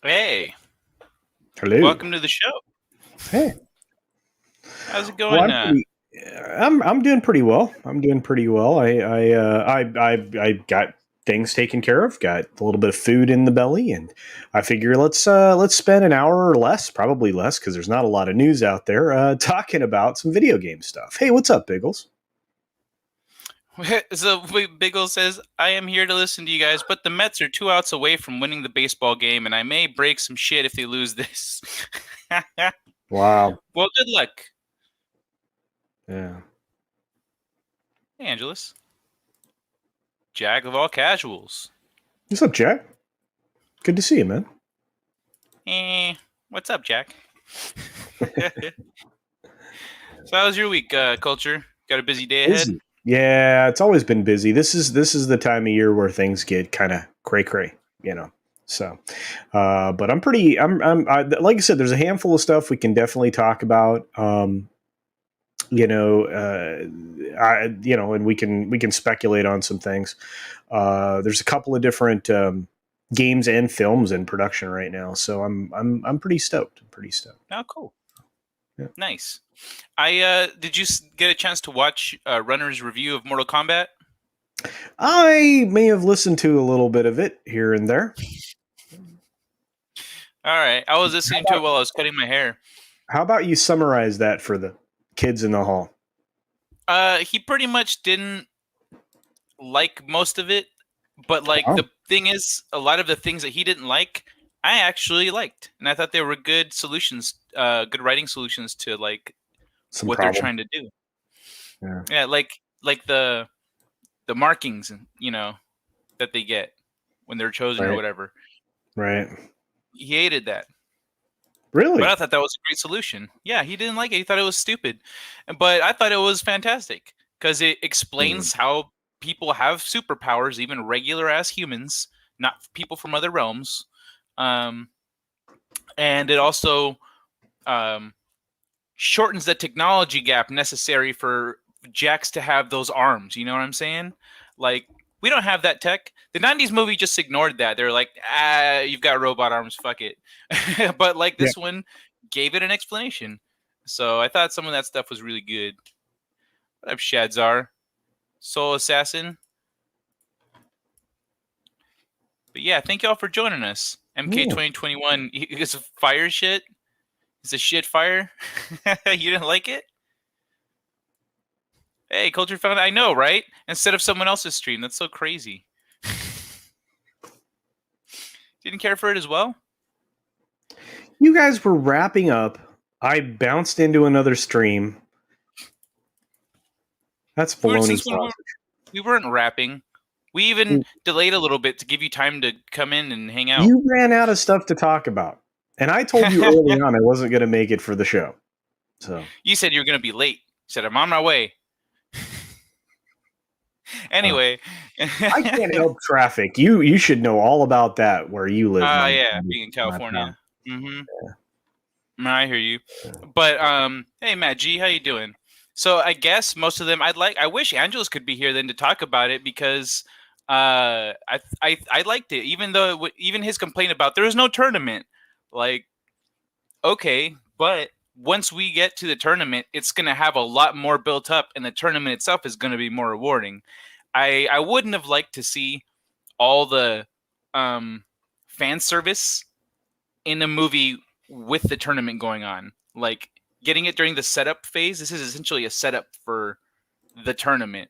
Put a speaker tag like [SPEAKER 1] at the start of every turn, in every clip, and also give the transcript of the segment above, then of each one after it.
[SPEAKER 1] Hey,
[SPEAKER 2] Hello.
[SPEAKER 1] welcome to the show.
[SPEAKER 2] Hey.
[SPEAKER 1] How's it
[SPEAKER 2] Well,
[SPEAKER 1] going?
[SPEAKER 2] I'm doing pretty well. I'm doing pretty well. I got things taken care of. Got a little bit of food in the belly, and I figure let's spend an hour or less, probably less, because there's not a lot of news out there, talking about some video game stuff. Hey, what's up, Biggles?
[SPEAKER 1] So Biggle says, I am here to listen to you guys, but the Mets are 2 outs away from winning the baseball game, and I may break some shit if they lose this.
[SPEAKER 2] Wow.
[SPEAKER 1] Well, good luck.
[SPEAKER 2] Yeah.
[SPEAKER 1] Hey, Angelus. Jack of all casuals.
[SPEAKER 2] What's up, Jack? Good to see you, man.
[SPEAKER 1] What's up, Jack? So how was your week, Culture? Got a busy day ahead?
[SPEAKER 2] Busy. Yeah, it's always been busy. This is the time of year where things get kind of cray cray, you know. So, but like I said, there's a handful of stuff we can definitely talk about. You know, and we can speculate on some things. There's a couple of different games and films in production right now, so I'm pretty stoked. I'm pretty stoked.
[SPEAKER 1] Oh, cool.
[SPEAKER 2] Yeah.
[SPEAKER 1] Nice. Did you get a chance to watch Runner's review of Mortal Kombat?
[SPEAKER 2] I may have listened to a little bit of it here and there.
[SPEAKER 1] All right. I was listening to it while I was cutting my hair.
[SPEAKER 2] How about you summarize that for the kids in the hall?
[SPEAKER 1] He pretty much didn't like most of it, but
[SPEAKER 2] Oh,
[SPEAKER 1] the thing is, a lot of the things that he didn't like, I actually liked, and I thought they were good solutions, good writing solutions to
[SPEAKER 2] some
[SPEAKER 1] what they're
[SPEAKER 2] problem.
[SPEAKER 1] trying to do.
[SPEAKER 2] Yeah.
[SPEAKER 1] Yeah, like the markings, that they get when they're chosen or
[SPEAKER 2] Right.
[SPEAKER 1] whatever.
[SPEAKER 2] Right.
[SPEAKER 1] He hated that. But
[SPEAKER 2] Really?
[SPEAKER 1] I thought that was a great solution. Yeah, he didn't like it. He thought it was stupid. But I thought it was fantastic because it
[SPEAKER 2] Mm.
[SPEAKER 1] explains how people have superpowers, even regular ass humans, not people from other realms. Um, and it also um, shortens the technology gap necessary for Jax to have those arms. You know what I'm saying? Like, we don't have that tech. The 90s movie just ignored that. They're like, you've got robot arms, fuck it. But
[SPEAKER 2] Yeah.
[SPEAKER 1] this one gave it an explanation. So I thought some of that stuff was really good. What up, Shadzar? Soul Assassin? But yeah, thank y'all for joining us. MK
[SPEAKER 2] Yeah.
[SPEAKER 1] 2021 is a fire shit. It's a shit fire. You didn't like it? Hey, Culture Found. I know, right? Instead of someone else's stream. That's so crazy. Didn't care for it as well?
[SPEAKER 2] You guys were wrapping up. I bounced into another stream. That's baloney
[SPEAKER 1] Since when
[SPEAKER 2] sausage.
[SPEAKER 1] we weren't rapping. We even delayed a little bit to give you time to come in and hang out.
[SPEAKER 2] You ran out of stuff to talk about. And I told you early on I wasn't going to make it for the show. So
[SPEAKER 1] You said you were going to be late. You said, I'm on my way. Anyway.
[SPEAKER 2] I can't help traffic. You should know all about that where you live,
[SPEAKER 1] Yeah, being in
[SPEAKER 2] my pal.
[SPEAKER 1] California. I hear you. But hey Matt G, how you doing? So I guess most of them I wish Angelos could be here then to talk about it because I liked it even though even his complaint about there was no tournament. Like, okay, but once we get to the tournament, it's going to have a lot more built up and the tournament itself is going to be more rewarding. I wouldn't have liked to see all the fan service in a movie with the tournament going on. Like, getting it during the setup phase, this is essentially a setup for the tournament.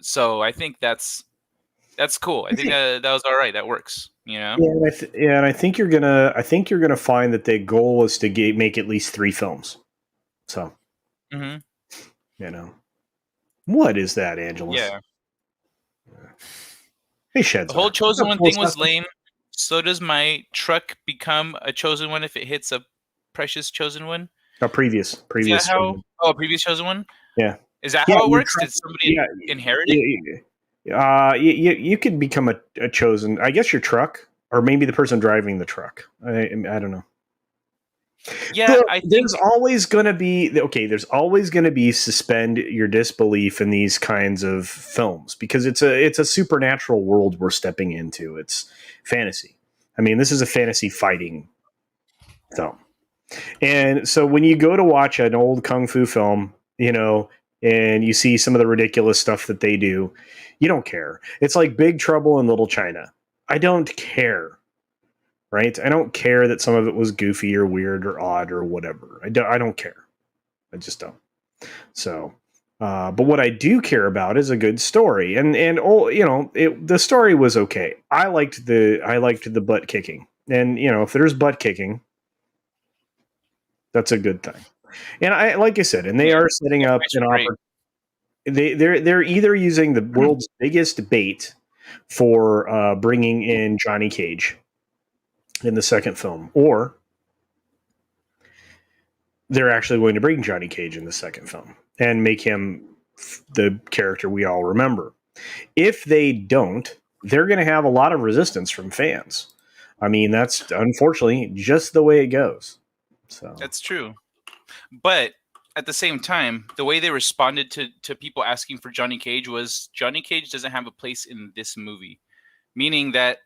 [SPEAKER 1] So I think that's cool. I think that was all right. That works.
[SPEAKER 2] Yeah, and I think you're gonna find that their goal is to make at least 3 films. So,
[SPEAKER 1] Mm-hmm.
[SPEAKER 2] What is that, Angelus?
[SPEAKER 1] Yeah.
[SPEAKER 2] Hey,
[SPEAKER 1] The whole
[SPEAKER 2] Shedzar. What's
[SPEAKER 1] chosen
[SPEAKER 2] up,
[SPEAKER 1] one
[SPEAKER 2] Soul
[SPEAKER 1] thing was
[SPEAKER 2] Assassin?
[SPEAKER 1] lame. So does my truck become a chosen one if it hits a precious chosen one?
[SPEAKER 2] Oh, previous,
[SPEAKER 1] Is that
[SPEAKER 2] previous.
[SPEAKER 1] how? Oh, a previous chosen one.
[SPEAKER 2] Yeah,
[SPEAKER 1] Is that
[SPEAKER 2] yeah.
[SPEAKER 1] how it
[SPEAKER 2] Your
[SPEAKER 1] works?
[SPEAKER 2] truck.
[SPEAKER 1] Did somebody
[SPEAKER 2] Yeah,
[SPEAKER 1] inherit it?
[SPEAKER 2] yeah. You could become a chosen. I guess your truck, or maybe the person driving the truck. I don't know.
[SPEAKER 1] Yeah, I think.
[SPEAKER 2] There's always going to be There's always going to be suspend your disbelief in these kinds of films because it's a supernatural world we're stepping into. It's fantasy. I mean, this is a fantasy fighting film. And so when you go to watch an old kung fu film, and you see some of the ridiculous stuff that they do, you don't care. It's like Big Trouble in Little China. I don't care, right? I don't care that some of it was goofy or weird or odd or whatever. I don't care. I just don't. So, but what I do care about is a good story, and the story was okay. I liked the butt kicking, and if there's butt kicking, that's a good thing. And like I said, and they
[SPEAKER 1] Yeah,
[SPEAKER 2] are setting up
[SPEAKER 1] fights
[SPEAKER 2] an
[SPEAKER 1] were great.
[SPEAKER 2] they're either using the world's biggest bait for bringing in Johnny Cage in the second film, or they're actually going to bring Johnny Cage in the second film and make him the character we all remember. If they don't, they're going to have a lot of resistance from fans. I mean, that's unfortunately just the way it goes. So
[SPEAKER 1] That's true. But at the same time, the way they responded to people asking for Johnny Cage was Johnny Cage doesn't have a place in this movie, meaning that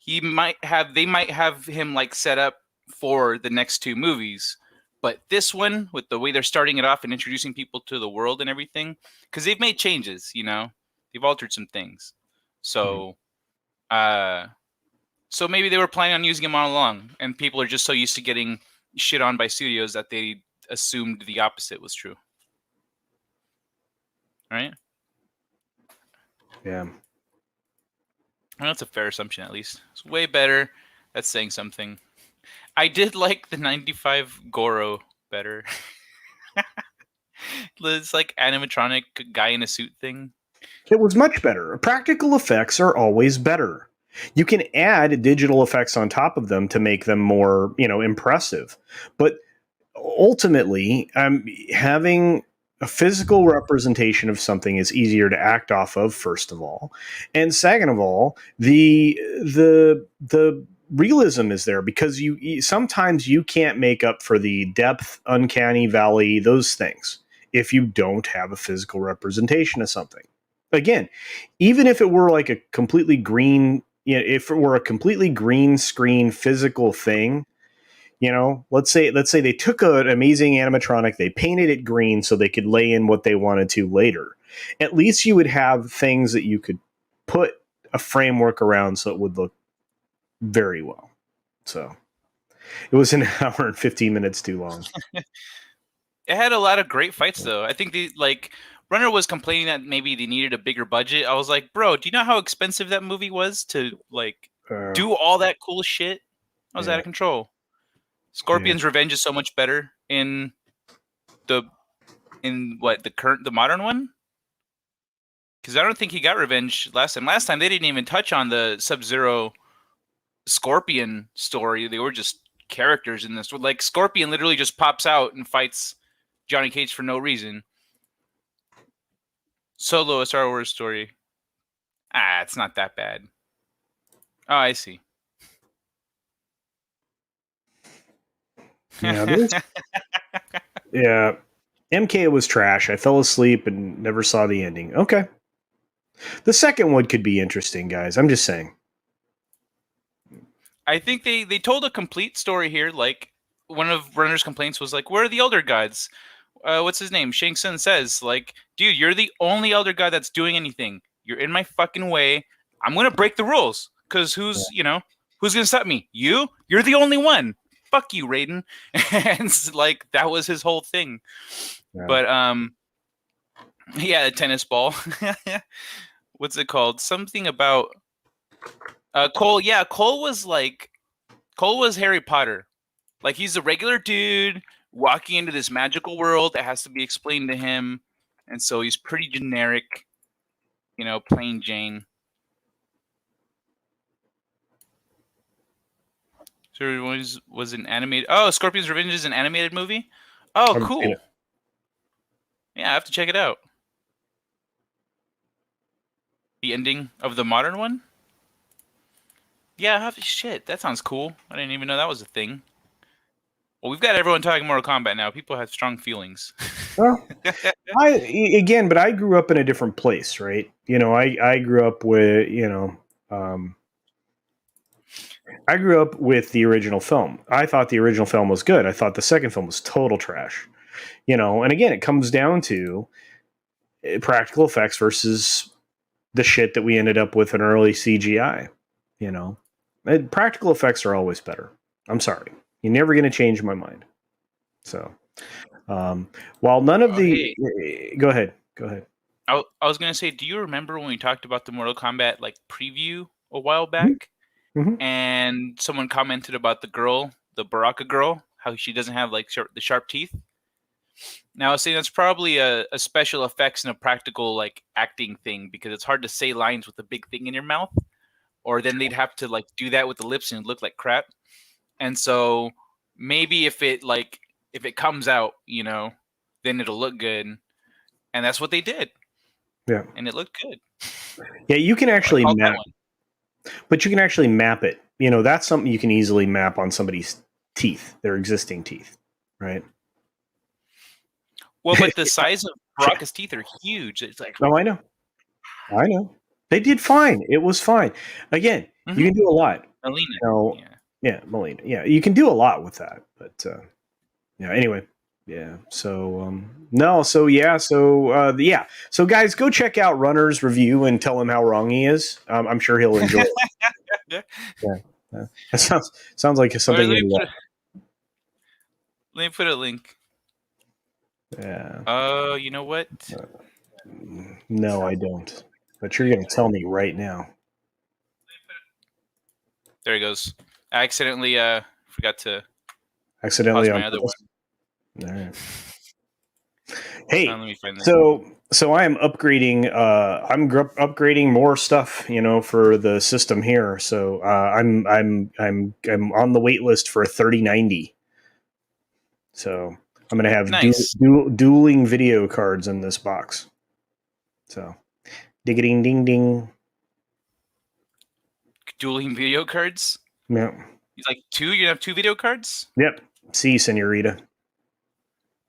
[SPEAKER 1] they might have him like set up for the next two movies, but this one, with the way they're starting it off and introducing people to the world and everything, because they've made changes, they've altered some things, so so maybe they were planning on using him all along, and people are just so used to getting shit on by studios that they assumed the opposite was true. Right?
[SPEAKER 2] yeah.
[SPEAKER 1] Well, that's a fair assumption, at least. It's way better. That's saying something. I did like the 95 Goro better. This like animatronic guy in a suit thing.
[SPEAKER 2] It was much better. Practical effects are always better. You can add digital effects on top of them to make them more, impressive. But ultimately, having a physical representation of something is easier to act off of, first of all, and second of all, the realism is there because you sometimes you can't make up for the depth, uncanny valley, those things if you don't have a physical representation of something. Again, even if it were like a completely green, if it were a completely green screen physical thing, let's say they took an amazing animatronic, they painted it green so they could lay in what they wanted to later. At least you would have things that you could put a framework around so it would look very well. So it was an hour and 15 minutes too long.
[SPEAKER 1] It had a lot of great fights, though. I think Runner was complaining that maybe they needed a bigger budget. I was like, bro, do you know how expensive that movie was to do all that cool shit? I was out of control. Scorpion's Revenge is so much better in the modern one, because I don't think he got revenge last time. Last time they didn't even touch on the Sub-Zero Scorpion story. They were just characters in this. Like Scorpion literally just pops out and fights Johnny Cage for no reason. Solo, a Star Wars story. It's not that bad. Oh, I see.
[SPEAKER 2] Yeah, MK was trash. I fell asleep and never saw the ending. Okay. The second one could be interesting, guys. I'm just saying.
[SPEAKER 1] I think they told a complete story here. Like, one of Runner's complaints was like, where are the Elder Gods? What's his name? Shang Tsung says, like, dude, you're the only Elder God that's doing anything. You're in my fucking way. I'm going to break the rules. Because who's going to stop me? You? You're the only one. Fuck you, Raiden. And like, that was his whole thing. Yeah. But, a tennis ball. What's it called? Something about Cole. Yeah, Cole was Harry Potter. Like, he's a regular dude walking into this magical world that has to be explained to him. And so he's pretty generic, plain Jane. So was an animated. Oh, Scorpion's Revenge is an animated movie? Oh, cool. Yeah, I have to check it out. The ending of the modern one? Yeah, shit, that sounds cool. I didn't even know that was a thing. Well, we've got everyone talking Mortal Kombat now. People have strong feelings.
[SPEAKER 2] Well, I grew up in a different place, right? I grew up with, I grew up with the original film. I thought the original film was good. I thought the second film was total trash. And again, it comes down to practical effects versus the shit that we ended up with in early CGI. Practical effects are always better. I'm sorry. You're never going to change my mind. So, while none of
[SPEAKER 1] Hey.
[SPEAKER 2] go ahead.
[SPEAKER 1] I was gonna say, do you remember when we talked about the Mortal Kombat preview a while back,
[SPEAKER 2] Mm-hmm.
[SPEAKER 1] and someone commented about the girl, the Baraka girl, how she doesn't have the sharp teeth? Now I was saying that's probably a special effects and a practical acting thing, because it's hard to say lines with a big thing in your mouth, or then they'd have to do that with the lips and it look like crap. And so maybe if it comes out, then it'll look good, and that's what they did.
[SPEAKER 2] Yeah,
[SPEAKER 1] and it looked good.
[SPEAKER 2] Yeah, you can actually
[SPEAKER 1] that
[SPEAKER 2] map,
[SPEAKER 1] one.
[SPEAKER 2] but you can actually map it. That's something you can easily map on somebody's teeth, their existing teeth, right?
[SPEAKER 1] Well, but the size of Baraka's teeth are huge. It's like,
[SPEAKER 2] Oh, I know. They did fine. It was fine. Again, you can do a lot.
[SPEAKER 1] Melina.
[SPEAKER 2] Yeah, Melina. Yeah, you can do a lot with that. But yeah. Anyway, yeah. So no. So yeah. So yeah. So guys, go check out Runner's review and tell him how wrong he is. I'm sure he'll enjoy it. Yeah. That sounds like something.
[SPEAKER 1] Let me put a link.
[SPEAKER 2] Yeah.
[SPEAKER 1] You know what?
[SPEAKER 2] No, I don't. But you're going to tell me right now.
[SPEAKER 1] There he goes. I accidentally forgot to pause my other one.
[SPEAKER 2] All right. Hey,
[SPEAKER 1] let me find this.
[SPEAKER 2] So I am upgrading. I'm upgrading more stuff, for the system here. So I'm on the wait list for a 3090. So I'm going to have dueling video cards in this box. So, ding ding ding.
[SPEAKER 1] Dueling video cards?
[SPEAKER 2] Yeah.
[SPEAKER 1] He's like two? You have two video cards?
[SPEAKER 2] Yep. See, senorita.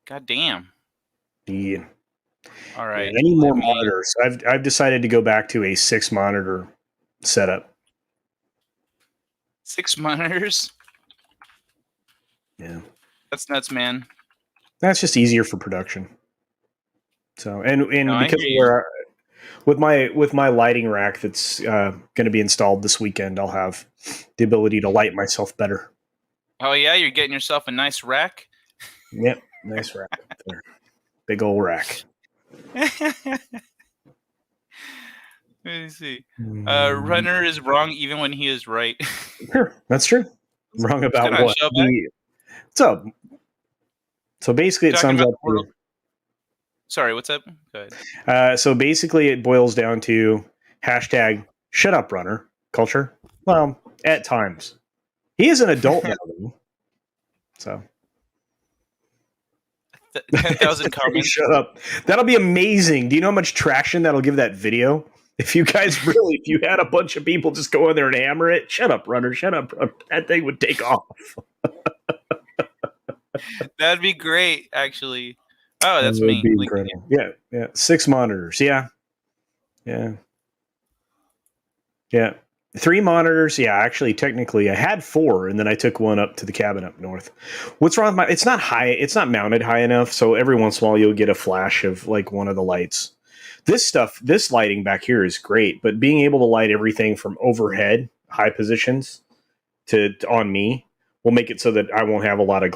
[SPEAKER 1] God damn.
[SPEAKER 2] Yeah.
[SPEAKER 1] All right.
[SPEAKER 2] Yeah, I need more monitors. I've decided to go back to a 6 monitor setup.
[SPEAKER 1] 6 monitors?
[SPEAKER 2] Yeah.
[SPEAKER 1] That's nuts, man.
[SPEAKER 2] That's just easier for production. So and because with my lighting rack that's going to be installed this weekend, I'll have the ability to light myself better.
[SPEAKER 1] Oh yeah, you're getting yourself a nice rack?
[SPEAKER 2] Yep, nice rack up there. Big old rack.
[SPEAKER 1] Let me see. Runner is wrong even when he is right.
[SPEAKER 2] Sure, that's true. Wrong about what? What's up? So basically, it sums up.
[SPEAKER 1] Sorry, what's up? Go
[SPEAKER 2] ahead. So basically, it boils down to hashtag shut up, runner culture. Well, at times. He is an adult now, though. So
[SPEAKER 1] 10,000 comments.
[SPEAKER 2] Shut up. That'll be amazing. Do you know how much traction that'll give that video? If you guys if you had a bunch of people just go in there and hammer it, shut up, runner, shut up, runner. That thing would take off.
[SPEAKER 1] That'd be great, actually. Oh, that's me.
[SPEAKER 2] Yeah. 6 monitors. Yeah. 3 monitors. Yeah, actually, technically, I had 4, and then I took one up to the cabin up north. What's wrong with it's not high. It's not mounted high enough, so every once in a while you'll get a flash of one of the lights. This lighting back here is great, but being able to light everything from overhead, high positions, to on me will make it so that I won't have a lot of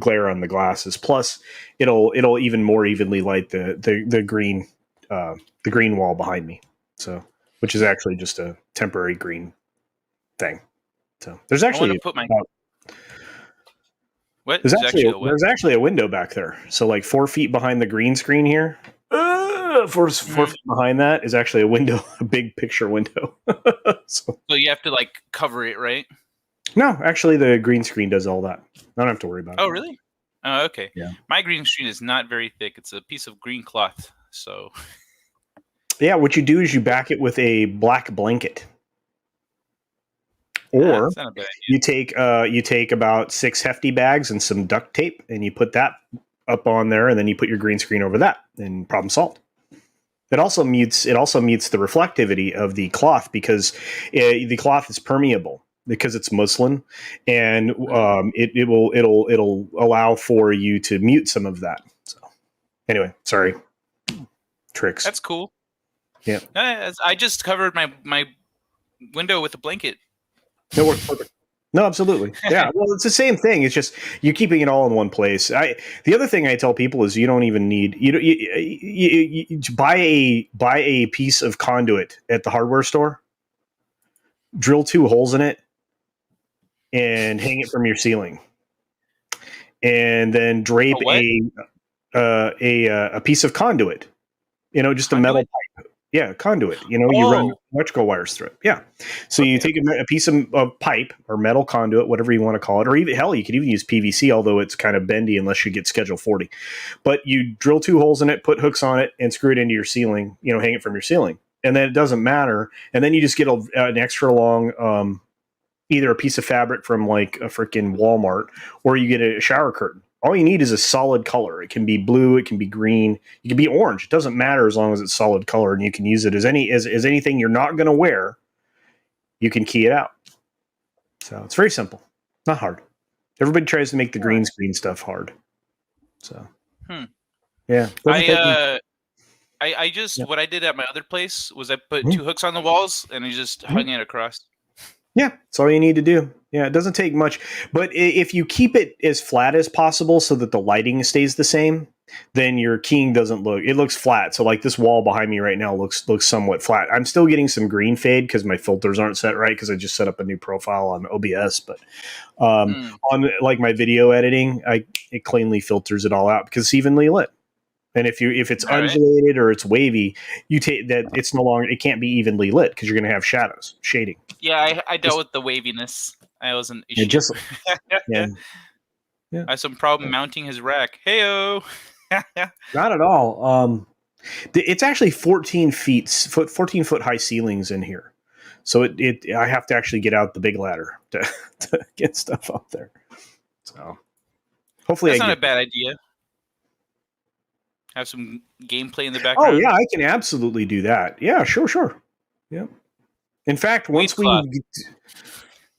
[SPEAKER 2] glare on the glasses. Plus, it'll even more evenly light the green wall behind me. So, which is actually just a temporary green thing. So there's actually there's actually a window back there. So 4 feet behind the green screen here. 4 feet behind that is actually a window, a big picture window.
[SPEAKER 1] So you have to cover it, right?
[SPEAKER 2] No, actually, the green screen does all that. I don't have to worry about it.
[SPEAKER 1] Oh, really? Oh, okay.
[SPEAKER 2] Yeah.
[SPEAKER 1] My green screen is not very thick. It's a piece of green cloth. So.
[SPEAKER 2] Yeah, what you do is you back it with a black blanket, or you take about 6 hefty bags and some duct tape, and you put that up on there, and then you put your green screen over that, and problem solved. It also mutes the reflectivity of the cloth because the cloth is permeable. because it's muslin, and
[SPEAKER 1] Mm.
[SPEAKER 2] it'll allow for you to mute some of that. So anyway, sorry, tricks.
[SPEAKER 1] That's cool.
[SPEAKER 2] Yeah,
[SPEAKER 1] I just covered my window with a blanket.
[SPEAKER 2] it works perfect. No, absolutely. Yeah. Well, it's the same thing. It's just you're keeping it all in one place. The other thing I tell people is you don't even need you buy a piece of conduit at the hardware store, drill 2 holes in it, and hang it from your ceiling, and then
[SPEAKER 1] A
[SPEAKER 2] drape
[SPEAKER 1] what?
[SPEAKER 2] a piece of conduit. Just a metal
[SPEAKER 1] Conduit?
[SPEAKER 2] pipe. Yeah, conduit. You run
[SPEAKER 1] Oh,
[SPEAKER 2] electrical wires through it. Yeah. So you
[SPEAKER 1] okay.
[SPEAKER 2] take a piece of pipe or metal conduit, whatever you want to call it, or even hell, you could even use PVC, although it's kind of bendy unless you get Schedule 40. But you drill 2 holes in it, put hooks on it, and screw it into your ceiling. Hang it from your ceiling, and then it doesn't matter. And then you just get an extra long, either a piece of fabric from like a freaking Walmart, or you get a shower curtain. All you need is a solid color. It can be blue, it can be green, it can be orange. It doesn't matter as long as it's solid color, and you can use it as anything you're not going to wear. You can key it out. So it's very simple, not hard. Everybody tries to make the
[SPEAKER 1] All
[SPEAKER 2] green
[SPEAKER 1] right.
[SPEAKER 2] screen stuff hard. So
[SPEAKER 1] Hmm.
[SPEAKER 2] yeah, doesn't
[SPEAKER 1] I
[SPEAKER 2] take me.
[SPEAKER 1] uh I just
[SPEAKER 2] Yeah.
[SPEAKER 1] what I did at my other place was I put
[SPEAKER 2] Mhm.
[SPEAKER 1] 2 hooks on the walls and I just hung it across.
[SPEAKER 2] Yeah, that's all you need to do. Yeah, it doesn't take much. But if you keep it as flat as possible so that the lighting stays the same, then your keying doesn't looks flat. So like this wall behind me right now looks somewhat flat. I'm still getting some green fade because my filters aren't set right because I just set up a new profile on OBS. But
[SPEAKER 1] Mm.
[SPEAKER 2] on like my video editing, it cleanly filters it all out because it's evenly lit. And if it's
[SPEAKER 1] All right.
[SPEAKER 2] undulated or it's wavy, you take that it's no longer it can't be evenly lit because you're going to have shadows, shading.
[SPEAKER 1] Yeah, I dealt
[SPEAKER 2] Just
[SPEAKER 1] with the waviness. That was an
[SPEAKER 2] yeah,
[SPEAKER 1] issue.
[SPEAKER 2] just yeah, yeah.
[SPEAKER 1] I had some problem mounting his rack. Heyo.
[SPEAKER 2] Not at all. It's actually 14 foot high ceilings in here. So I have to actually get out the big ladder to get stuff up there. So hopefully I
[SPEAKER 1] That's
[SPEAKER 2] can
[SPEAKER 1] not a
[SPEAKER 2] get.
[SPEAKER 1] bad idea. Have some gameplay in the
[SPEAKER 2] Oh yeah,
[SPEAKER 1] background.
[SPEAKER 2] I can absolutely do that. Yeah, sure. Yeah. In fact,
[SPEAKER 1] Weed
[SPEAKER 2] once
[SPEAKER 1] cloth.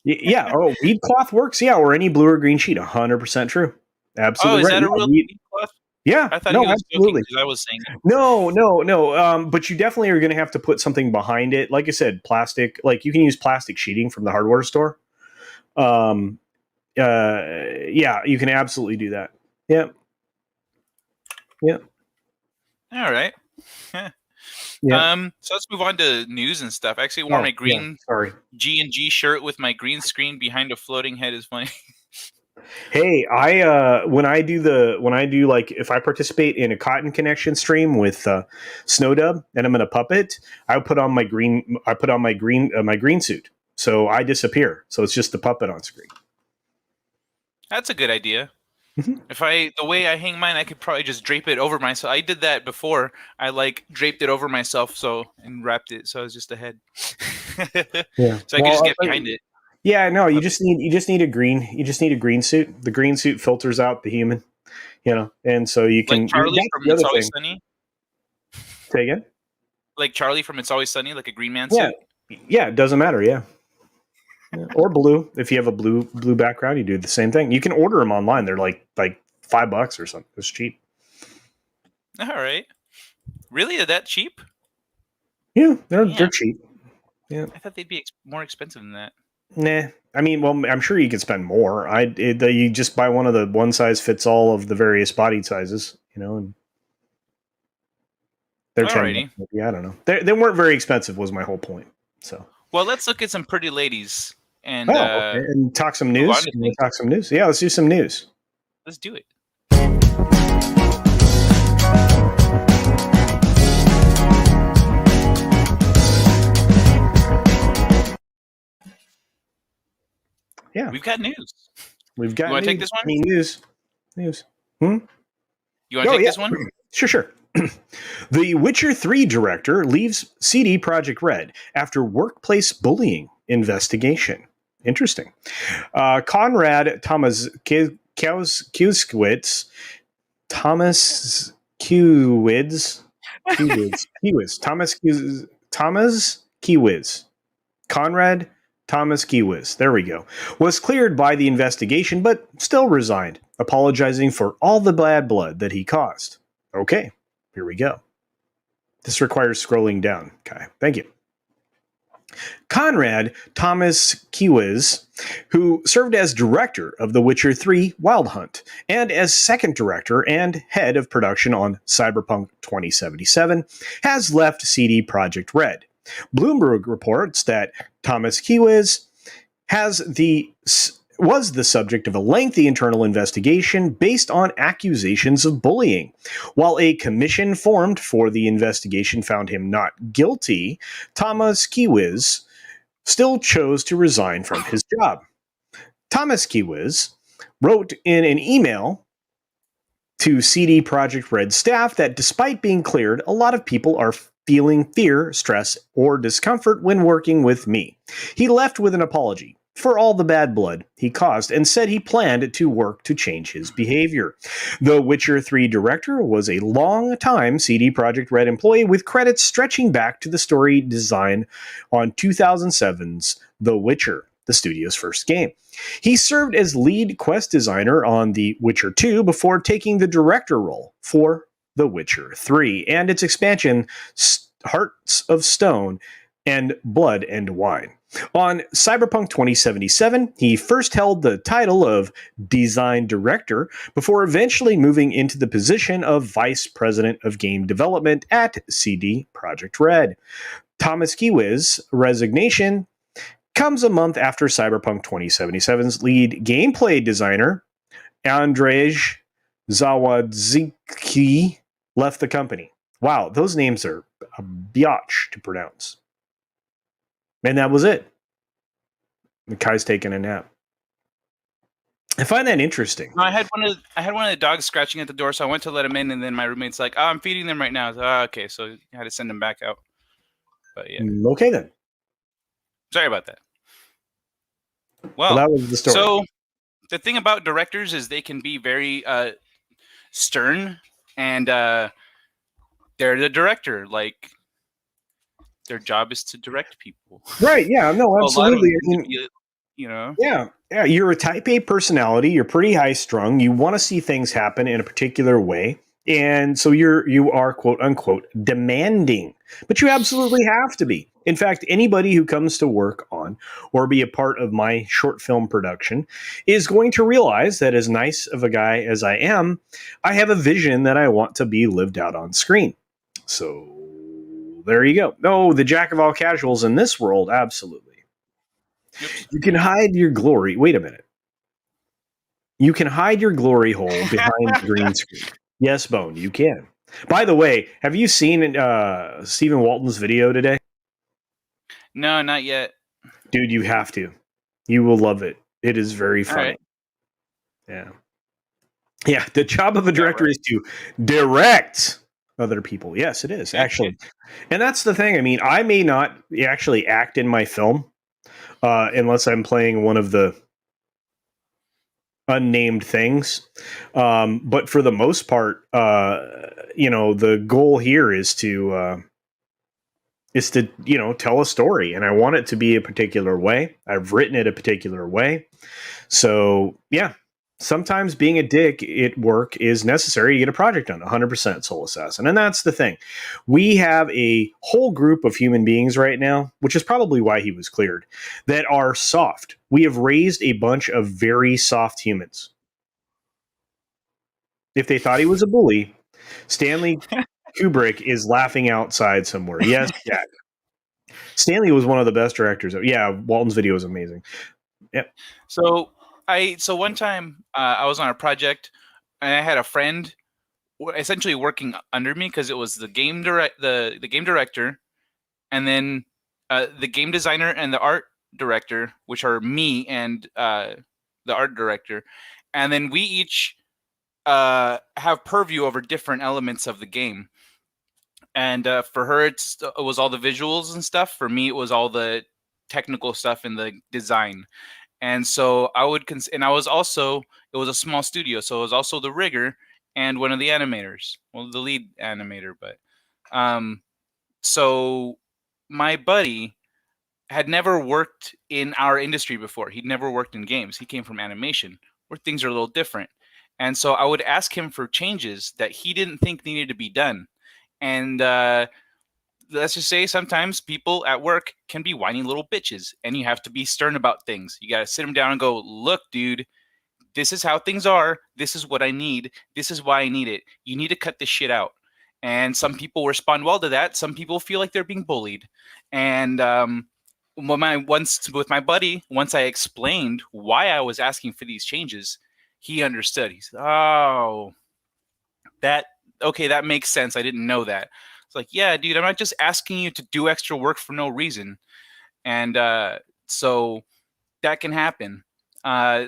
[SPEAKER 2] yeah, oh, weed cloth works. Yeah, or any blue or green sheet. 100% true.
[SPEAKER 1] Oh,
[SPEAKER 2] Absolutely
[SPEAKER 1] is
[SPEAKER 2] right.
[SPEAKER 1] that a
[SPEAKER 2] Yeah,
[SPEAKER 1] real weed cloth?
[SPEAKER 2] yeah.
[SPEAKER 1] I thought he
[SPEAKER 2] No,
[SPEAKER 1] was joking
[SPEAKER 2] absolutely.
[SPEAKER 1] because I was saying it.
[SPEAKER 2] No. But you definitely are going to have to put something behind it. Like I said, plastic. Like you can use plastic sheeting from the hardware store. Um, yeah, you can absolutely do that. Yeah, yeah,
[SPEAKER 1] All right.
[SPEAKER 2] yeah.
[SPEAKER 1] So let's move on to news and stuff. I actually wore
[SPEAKER 2] Oh,
[SPEAKER 1] my
[SPEAKER 2] yeah.
[SPEAKER 1] green
[SPEAKER 2] Sorry.
[SPEAKER 1] G&G shirt with my green screen behind a floating head is funny.
[SPEAKER 2] Hey, when I do like if I participate in a Cotton Connection stream with Snowdub and I'm in a puppet, I put on my green suit, so I disappear. So it's just the puppet on screen.
[SPEAKER 1] That's a good idea.
[SPEAKER 2] Mhm.
[SPEAKER 1] The way I hang mine, I could probably just drape it over myself. I did that before. I like draped it over myself and wrapped it so I was just a head.
[SPEAKER 2] Yeah.
[SPEAKER 1] So I could just
[SPEAKER 2] Well,
[SPEAKER 1] get behind it.
[SPEAKER 2] yeah. No,
[SPEAKER 1] Puppet.
[SPEAKER 2] you just need a green. You just need a green suit. The green suit filters out the human. And so you
[SPEAKER 1] Like
[SPEAKER 2] can.
[SPEAKER 1] Charlie
[SPEAKER 2] That's
[SPEAKER 1] from
[SPEAKER 2] the
[SPEAKER 1] It's
[SPEAKER 2] other
[SPEAKER 1] Always
[SPEAKER 2] thing.
[SPEAKER 1] Sunny.
[SPEAKER 2] Say again.
[SPEAKER 1] Like Charlie from It's Always Sunny, like a green man
[SPEAKER 2] Yeah.
[SPEAKER 1] suit.
[SPEAKER 2] Yeah. It doesn't matter. Yeah. Yeah. Or blue. If you have a blue background, you do the same thing. You can order them online. They're like $5 or something. It's cheap.
[SPEAKER 1] All right. Really? Are that cheap?
[SPEAKER 2] Yeah, they're
[SPEAKER 1] Man,
[SPEAKER 2] cheap. Yeah.
[SPEAKER 1] I thought they'd be more expensive than that.
[SPEAKER 2] Nah. I mean, well, I'm sure you could spend more. You just buy one of the one size fits all of the various body sizes, and they're $10.
[SPEAKER 1] Alrighty.
[SPEAKER 2] Maybe. I don't know. They weren't very expensive. Was my whole point. So.
[SPEAKER 1] Well, let's look at some pretty ladies and
[SPEAKER 2] Oh, okay. And talk some
[SPEAKER 1] move on
[SPEAKER 2] news.
[SPEAKER 1] to
[SPEAKER 2] Can we
[SPEAKER 1] things.
[SPEAKER 2] talk some news? Yeah, let's do some news.
[SPEAKER 1] Let's do it.
[SPEAKER 2] Yeah,
[SPEAKER 1] We've got news.
[SPEAKER 2] we've got
[SPEAKER 1] You want to take
[SPEAKER 2] news.
[SPEAKER 1] this one?
[SPEAKER 2] Any news? News. Hmm?
[SPEAKER 1] You want to
[SPEAKER 2] Oh
[SPEAKER 1] take
[SPEAKER 2] yeah,
[SPEAKER 1] this one?
[SPEAKER 2] sure. The Witcher 3 director leaves CD Projekt Red after workplace bullying investigation. Interesting. Konrad Thomas Kiewitz, Thomas Kiewitz, Conrad Thomas Kiewis, there we go, was cleared by the investigation but still resigned, apologizing for all the bad blood that he caused. Okay, here we go. This requires scrolling down. Okay, thank you. Conrad Thomas Kiewis, who served as director of The Witcher 3 Wild Hunt and as second director and head of production on Cyberpunk 2077, has left CD Projekt Red. Bloomberg reports that Thomas Kiewis was the subject of a lengthy internal investigation based on accusations of bullying. While a commission formed for the investigation found him not guilty, Thomas Kiewis still chose to resign from his job. Thomas Kiewis wrote in an email to CD Projekt Red staff that despite being cleared, a lot of people are feeling fear, stress, or discomfort when working with me. He left with an apology for all the bad blood he caused and said he planned to work to change his behavior. The Witcher 3 director was a long-time CD Projekt Red employee with credits stretching back to the story design on 2007's The Witcher, the studio's first game. He served as lead quest designer on The Witcher 2 before taking the director role for The Witcher 3 and its expansion, Hearts of Stone and Blood and Wine. On Cyberpunk 2077, he first held the title of design director before eventually moving into the position of vice president of game development at CD Projekt Red. Thomas Kiewis' resignation comes a month after Cyberpunk 2077's lead gameplay designer, Andrzej Zawadzki, left the company. Wow, those names are a biatch to pronounce. And that was it. The guy's taking a nap. I find that interesting.
[SPEAKER 1] No, I had one of the dogs scratching at the door, so I went to let him in, and then my roommate's like, "Oh, I'm feeding them right now." So, okay, so I had to send him back out. But yeah,
[SPEAKER 2] Okay then.
[SPEAKER 1] sorry about that. Well,
[SPEAKER 2] that was the story.
[SPEAKER 1] So the thing about directors is they can be very stern, and they're the director. Like, their job is to direct people.
[SPEAKER 2] Right, yeah, no, absolutely.
[SPEAKER 1] You know?
[SPEAKER 2] Yeah, you're a type A personality. You're pretty high strung. You want to see things happen in a particular way. And so you are, quote unquote, demanding. But you absolutely have to be. In fact, anybody who comes to work on or be a part of my short film production is going to realize that as nice of a guy as I am, I have a vision that I want to be lived out on screen. So there you go. No, the jack of all casuals in this world, absolutely. You can hide your glory. Wait a minute. You can hide your glory hole behind the green screen. Yes, Bone, you can. By the way, have you seen Stephen Walton's video today?
[SPEAKER 1] No, not yet.
[SPEAKER 2] Dude, you have to. You will love it. It is very funny. Right. Yeah. Yeah, the job of a director is to direct other people. Yes, it is, actually. And that's the thing. I mean, I may not actually act in my film unless I'm playing one of the unnamed things. But for the most part, the goal here is to tell a story, and I want it to be a particular way. I've written it a particular way. So yeah, sometimes being a dick at work is necessary to get a project done. 100% Soul Assassin. And that's the thing. We have a whole group of human beings right now, which is probably why he was cleared, that are soft. We have raised a bunch of very soft humans. If they thought he was a bully, Stanley Kubrick is laughing outside somewhere. Yes, Jack. Stanley was one of the best directors. Yeah, Walton's video is amazing. Yep.
[SPEAKER 1] So one time I was on a project and I had a friend essentially working under me because it was the game director, and then the game designer and the art director, which are me and the art director, and then we each have purview over different elements of the game. And for her, it was all the visuals and stuff. For me, it was all the technical stuff and the design. And so I would, and I was also, it was a small studio, so it was also the rigger and one of the animators, well, the lead animator. But so my buddy had never worked in our industry before. He'd never worked in games. He came from animation, where things are a little different. And so I would ask him for changes that he didn't think needed to be done. And let's just say sometimes people at work can be whiny little bitches, and you have to be stern about things. You got to sit them down and go, look, dude, this is how things are. This is what I need. This is why I need it. You need to cut this shit out. And some people respond well to that. Some people feel like they're being bullied. And with my buddy, once I explained why I was asking for these changes, he understood. He said, "Oh, that makes sense. I didn't know that." It's like, yeah, dude, I'm not just asking you to do extra work for no reason. And so that can happen.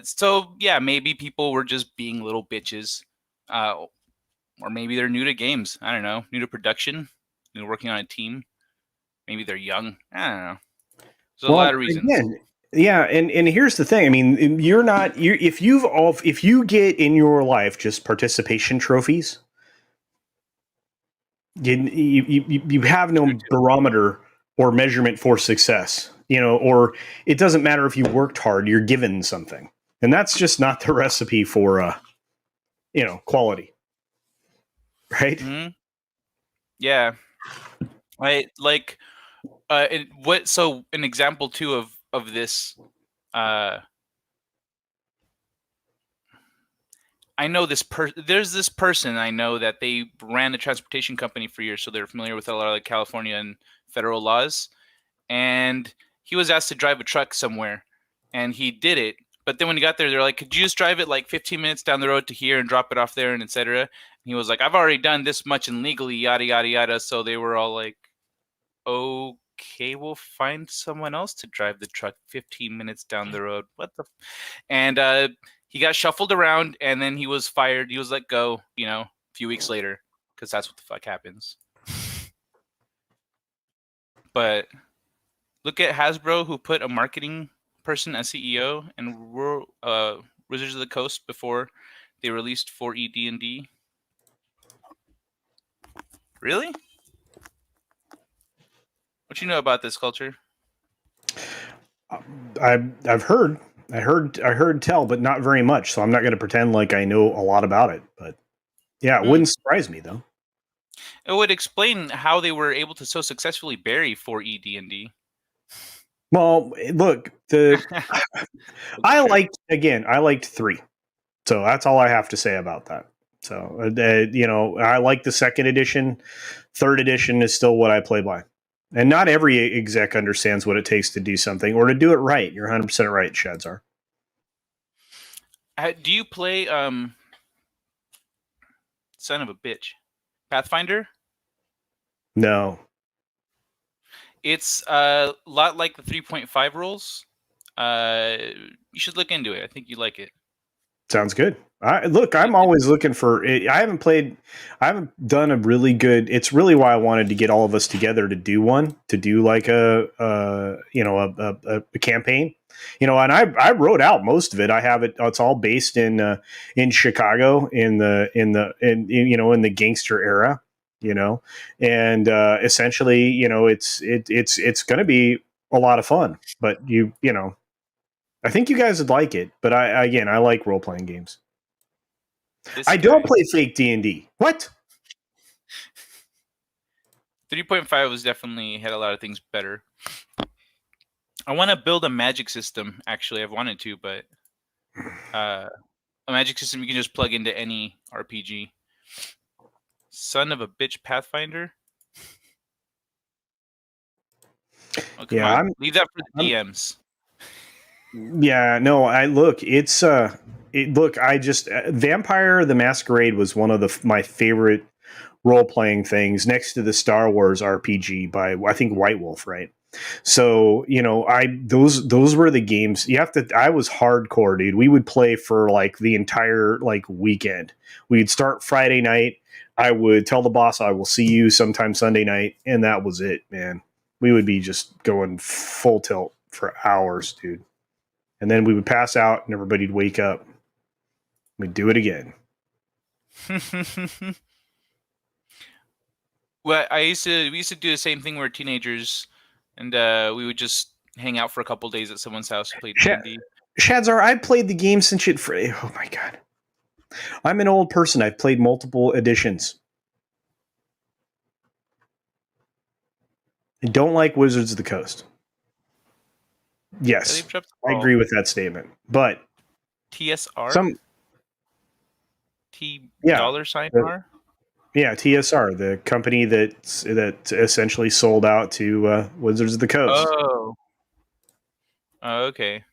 [SPEAKER 1] So yeah, maybe people were just being little bitches, or maybe they're new to games. I don't know, new to production, new to working on a team. Maybe they're young. I don't know. There's a lot
[SPEAKER 2] Well,
[SPEAKER 1] of reasons.
[SPEAKER 2] again, yeah, and here's the thing. I mean, you're not you if you get in your life just participation trophies, you have no barometer or measurement for success. Or it doesn't matter if you worked hard, you're given something, and that's just not the recipe for quality, right?
[SPEAKER 1] Mm-hmm. Yeah, I like so an example too of this. Uh, I know there's this person I know that they ran a transportation company for years, so they're familiar with a lot of like California and federal laws. And he was asked to drive a truck somewhere, and he did it. But then when he got there, they're like, "Could you just drive it like 15 minutes down the road to here and drop it off there and etc." And he was like, "I've already done this much and legally, yada yada yada." So they were all like, "Okay, we'll find someone else to drive the truck 15 minutes down the road." What the? And he got shuffled around, and then he was fired. He was let go, a few weeks later, because that's what the fuck happens. But look at Hasbro, who put a marketing person as CEO, and Wizards of the Coast before they released 4E D&D. Really? What you know about this culture?
[SPEAKER 2] I've heard, I heard tell, but not very much. So I'm not going to pretend like I know a lot about it. But yeah, it
[SPEAKER 1] Hmm.
[SPEAKER 2] wouldn't surprise me though.
[SPEAKER 1] It would explain how they were able to so successfully bury 4E D&D.
[SPEAKER 2] Well, look, I liked 3, so that's all I have to say about that. So I like the second edition. Third edition is still what I play by, and not every exec understands what it takes to do something or to do it right. You're 100% right, Shadzar.
[SPEAKER 1] Do you play son of a bitch, Pathfinder?
[SPEAKER 2] No,
[SPEAKER 1] It's a lot like the 3.5 rules. You should look into it. I think you'd like it.
[SPEAKER 2] sounds good. I'm always looking for. I haven't done a really good. It's really why I wanted to get all of us together to do one, to do like a campaign, and I wrote out most of it. I have it. It's all based in Chicago in the gangster era, and essentially, it's going to be a lot of fun. But I think you guys would like it. But I like role playing games.
[SPEAKER 1] This
[SPEAKER 2] I don't
[SPEAKER 1] guy.
[SPEAKER 2] play fake D&D. What?
[SPEAKER 1] 3.5 was definitely had a lot of things better. I want to build a magic system. Actually, I've wanted to, but a magic system you can just plug into any RPG. Son of a bitch, Pathfinder. Oh, come
[SPEAKER 2] Yeah,
[SPEAKER 1] on, leave that for the
[SPEAKER 2] I'm
[SPEAKER 1] DMs.
[SPEAKER 2] yeah, no, I look, I just Vampire the Masquerade was one of my favorite role playing things next to the Star Wars RPG by I think White Wolf, right? So, I those were the games I was hardcore, dude. We would play for like the entire like weekend. We'd start Friday night. I would tell the boss I will see you sometime Sunday night, and that was it, man. We would be just going full tilt for hours, dude. And then we would pass out and everybody'd wake up. We'd do it again.
[SPEAKER 1] Well, we used to do the same thing. We were teenagers, and we would just hang out for a couple days at someone's house and play
[SPEAKER 2] Sh-
[SPEAKER 1] D&D.
[SPEAKER 2] Shadzar, I've played the game since it. Oh my god, I'm an old person. I've played multiple editions. I don't like Wizards of the Coast.
[SPEAKER 1] Yeah,
[SPEAKER 2] Yes,
[SPEAKER 1] they've dropped the
[SPEAKER 2] I
[SPEAKER 1] ball.
[SPEAKER 2] agree with that statement. But
[SPEAKER 1] TSR?
[SPEAKER 2] some,
[SPEAKER 1] T
[SPEAKER 2] yeah,
[SPEAKER 1] dollar sign
[SPEAKER 2] the,
[SPEAKER 1] R?
[SPEAKER 2] yeah, TSR, the company that essentially sold out to Wizards of the Coast.
[SPEAKER 1] Oh. Oh, okay.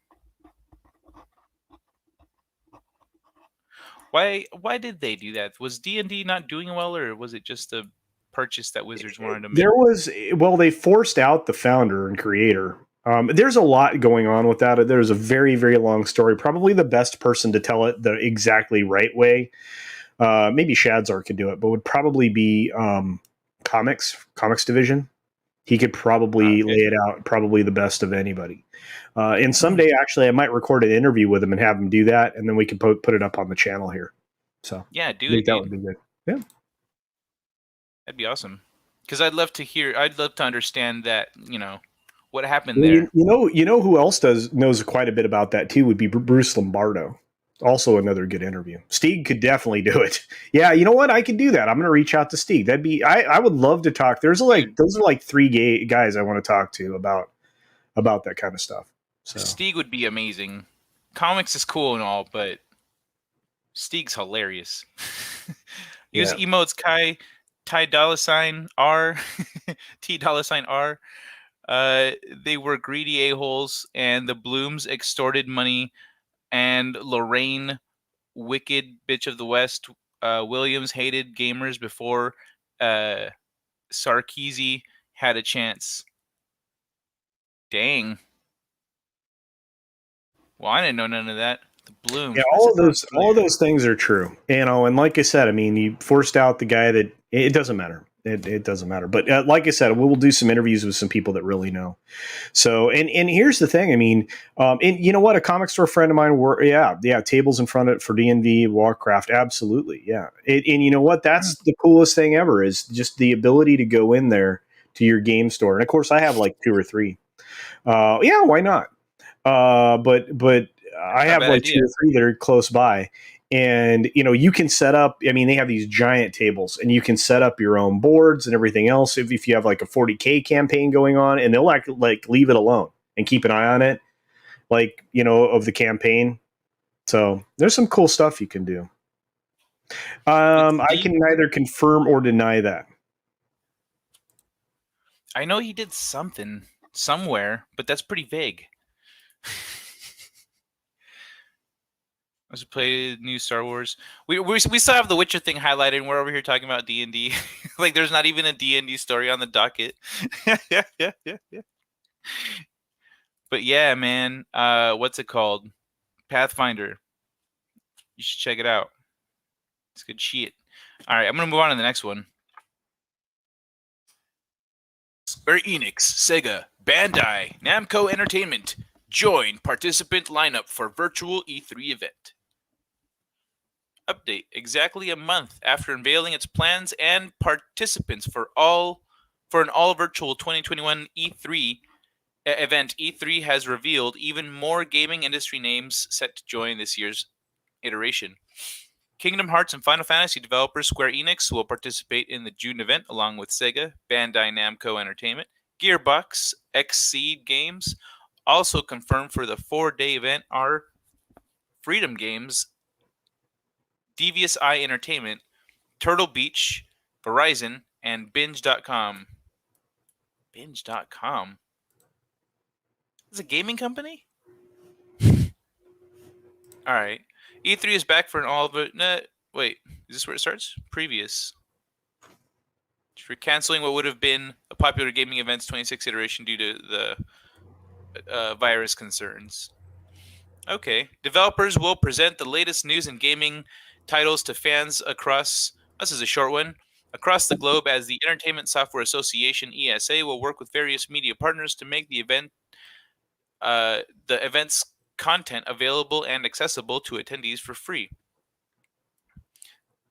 [SPEAKER 1] Why did they do that? Was D&D not doing well, or was it just a purchase that Wizards wanted to make?
[SPEAKER 2] There was, well, they forced out the founder and creator. There's a lot going on with that. There's a very, very long story. Probably the best person to tell it the exactly right way, maybe Shadzar could do it, but would probably be comics division. He could probably
[SPEAKER 1] Okay.
[SPEAKER 2] lay it out probably the best of anybody. And someday, actually, I might record an interview with him and have him do that, and then we can put it up on the channel here. So
[SPEAKER 1] Yeah,
[SPEAKER 2] I
[SPEAKER 1] do
[SPEAKER 2] think
[SPEAKER 1] it,
[SPEAKER 2] that would
[SPEAKER 1] dude.
[SPEAKER 2] be good. Yeah.
[SPEAKER 1] That'd be awesome. Because I'd love to understand that, what happened
[SPEAKER 2] Well,
[SPEAKER 1] there.
[SPEAKER 2] you know who else knows quite a bit about that too would be Bruce Lombardo. Also another good interview. Stieg could definitely do it. Yeah, you know what? I could do that. I'm going to reach out to Stieg. I would love to talk.
[SPEAKER 1] Dude,
[SPEAKER 2] Those are like three guys I want to talk to about that kind of stuff. So
[SPEAKER 1] Stieg would be amazing. Comics is cool and all, but Stieg's hilarious. Use
[SPEAKER 2] yeah,
[SPEAKER 1] emotes Ty dollar sign R T dollar sign R. They were greedy a-holes, and the Blooms extorted money, and Lorraine, wicked bitch of the West, Williams hated gamers before uh, Sarkeesian had a chance. Dang. Well, I didn't know none of that. The
[SPEAKER 2] yeah.
[SPEAKER 1] Blooms. Why does it sound
[SPEAKER 2] All of
[SPEAKER 1] familiar?
[SPEAKER 2] those things are true. And like I said, I mean, you forced out the guy that it doesn't matter. It doesn't matter. But like I said, we will do some interviews with some people that really know. So, and here's the thing. I mean, and you know what? A comic store friend of mine were, yeah, tables in front of it for D&D, Warcraft. Absolutely. Yeah. And you know what? That's the coolest thing ever is just the ability to go in there to your game store. And of course I have like two or three. Yeah, why not? But I
[SPEAKER 1] Not a
[SPEAKER 2] have
[SPEAKER 1] bad
[SPEAKER 2] like two
[SPEAKER 1] idea.
[SPEAKER 2] or three that are close by. And you can set up. I mean, they have these giant tables, and you can set up your own boards and everything else. If you have like a 40K campaign going on, and they'll like leave it alone and keep an eye on it, like of the campaign. So there's some cool stuff you can do.
[SPEAKER 1] Did
[SPEAKER 2] I
[SPEAKER 1] Steve?
[SPEAKER 2] can neither confirm or deny that.
[SPEAKER 1] I know he did something somewhere, but that's pretty vague. Let's play new Star Wars. We still have the Witcher thing highlighted, and we're over here talking about D&D. Like, there's not even a D&D story on the docket. Yeah. But yeah, man. What's it called? Pathfinder. You should check it out. It's good shit. All right, I'm gonna move on to the next one. Square Enix, Sega, Bandai, Namco Entertainment join participant lineup for virtual E3 event. Update: exactly a month after unveiling its plans and participants for an all virtual 2021 E3 event, E3 has revealed even more gaming industry names set to join this year's iteration. Kingdom Hearts and Final Fantasy developer Square Enix will participate in the June event along with Sega, Bandai Namco Entertainment, Gearbox, Xseed Games. Also confirmed for the 4-day event are Freedom Games, Devious Eye Entertainment, Turtle Beach, Verizon, and Binge.com. Binge.com? Is a gaming company? All right. E3 is back for an all but wait, is this where it starts? Previous. For canceling what would have been a popular gaming event's 26th iteration due to the virus concerns. Okay. Developers will present the latest news in gaming titles to fans across. This is a short one. Across the globe, as the Entertainment Software Association (ESA) will work with various media partners to make the event's content available and accessible to attendees for free.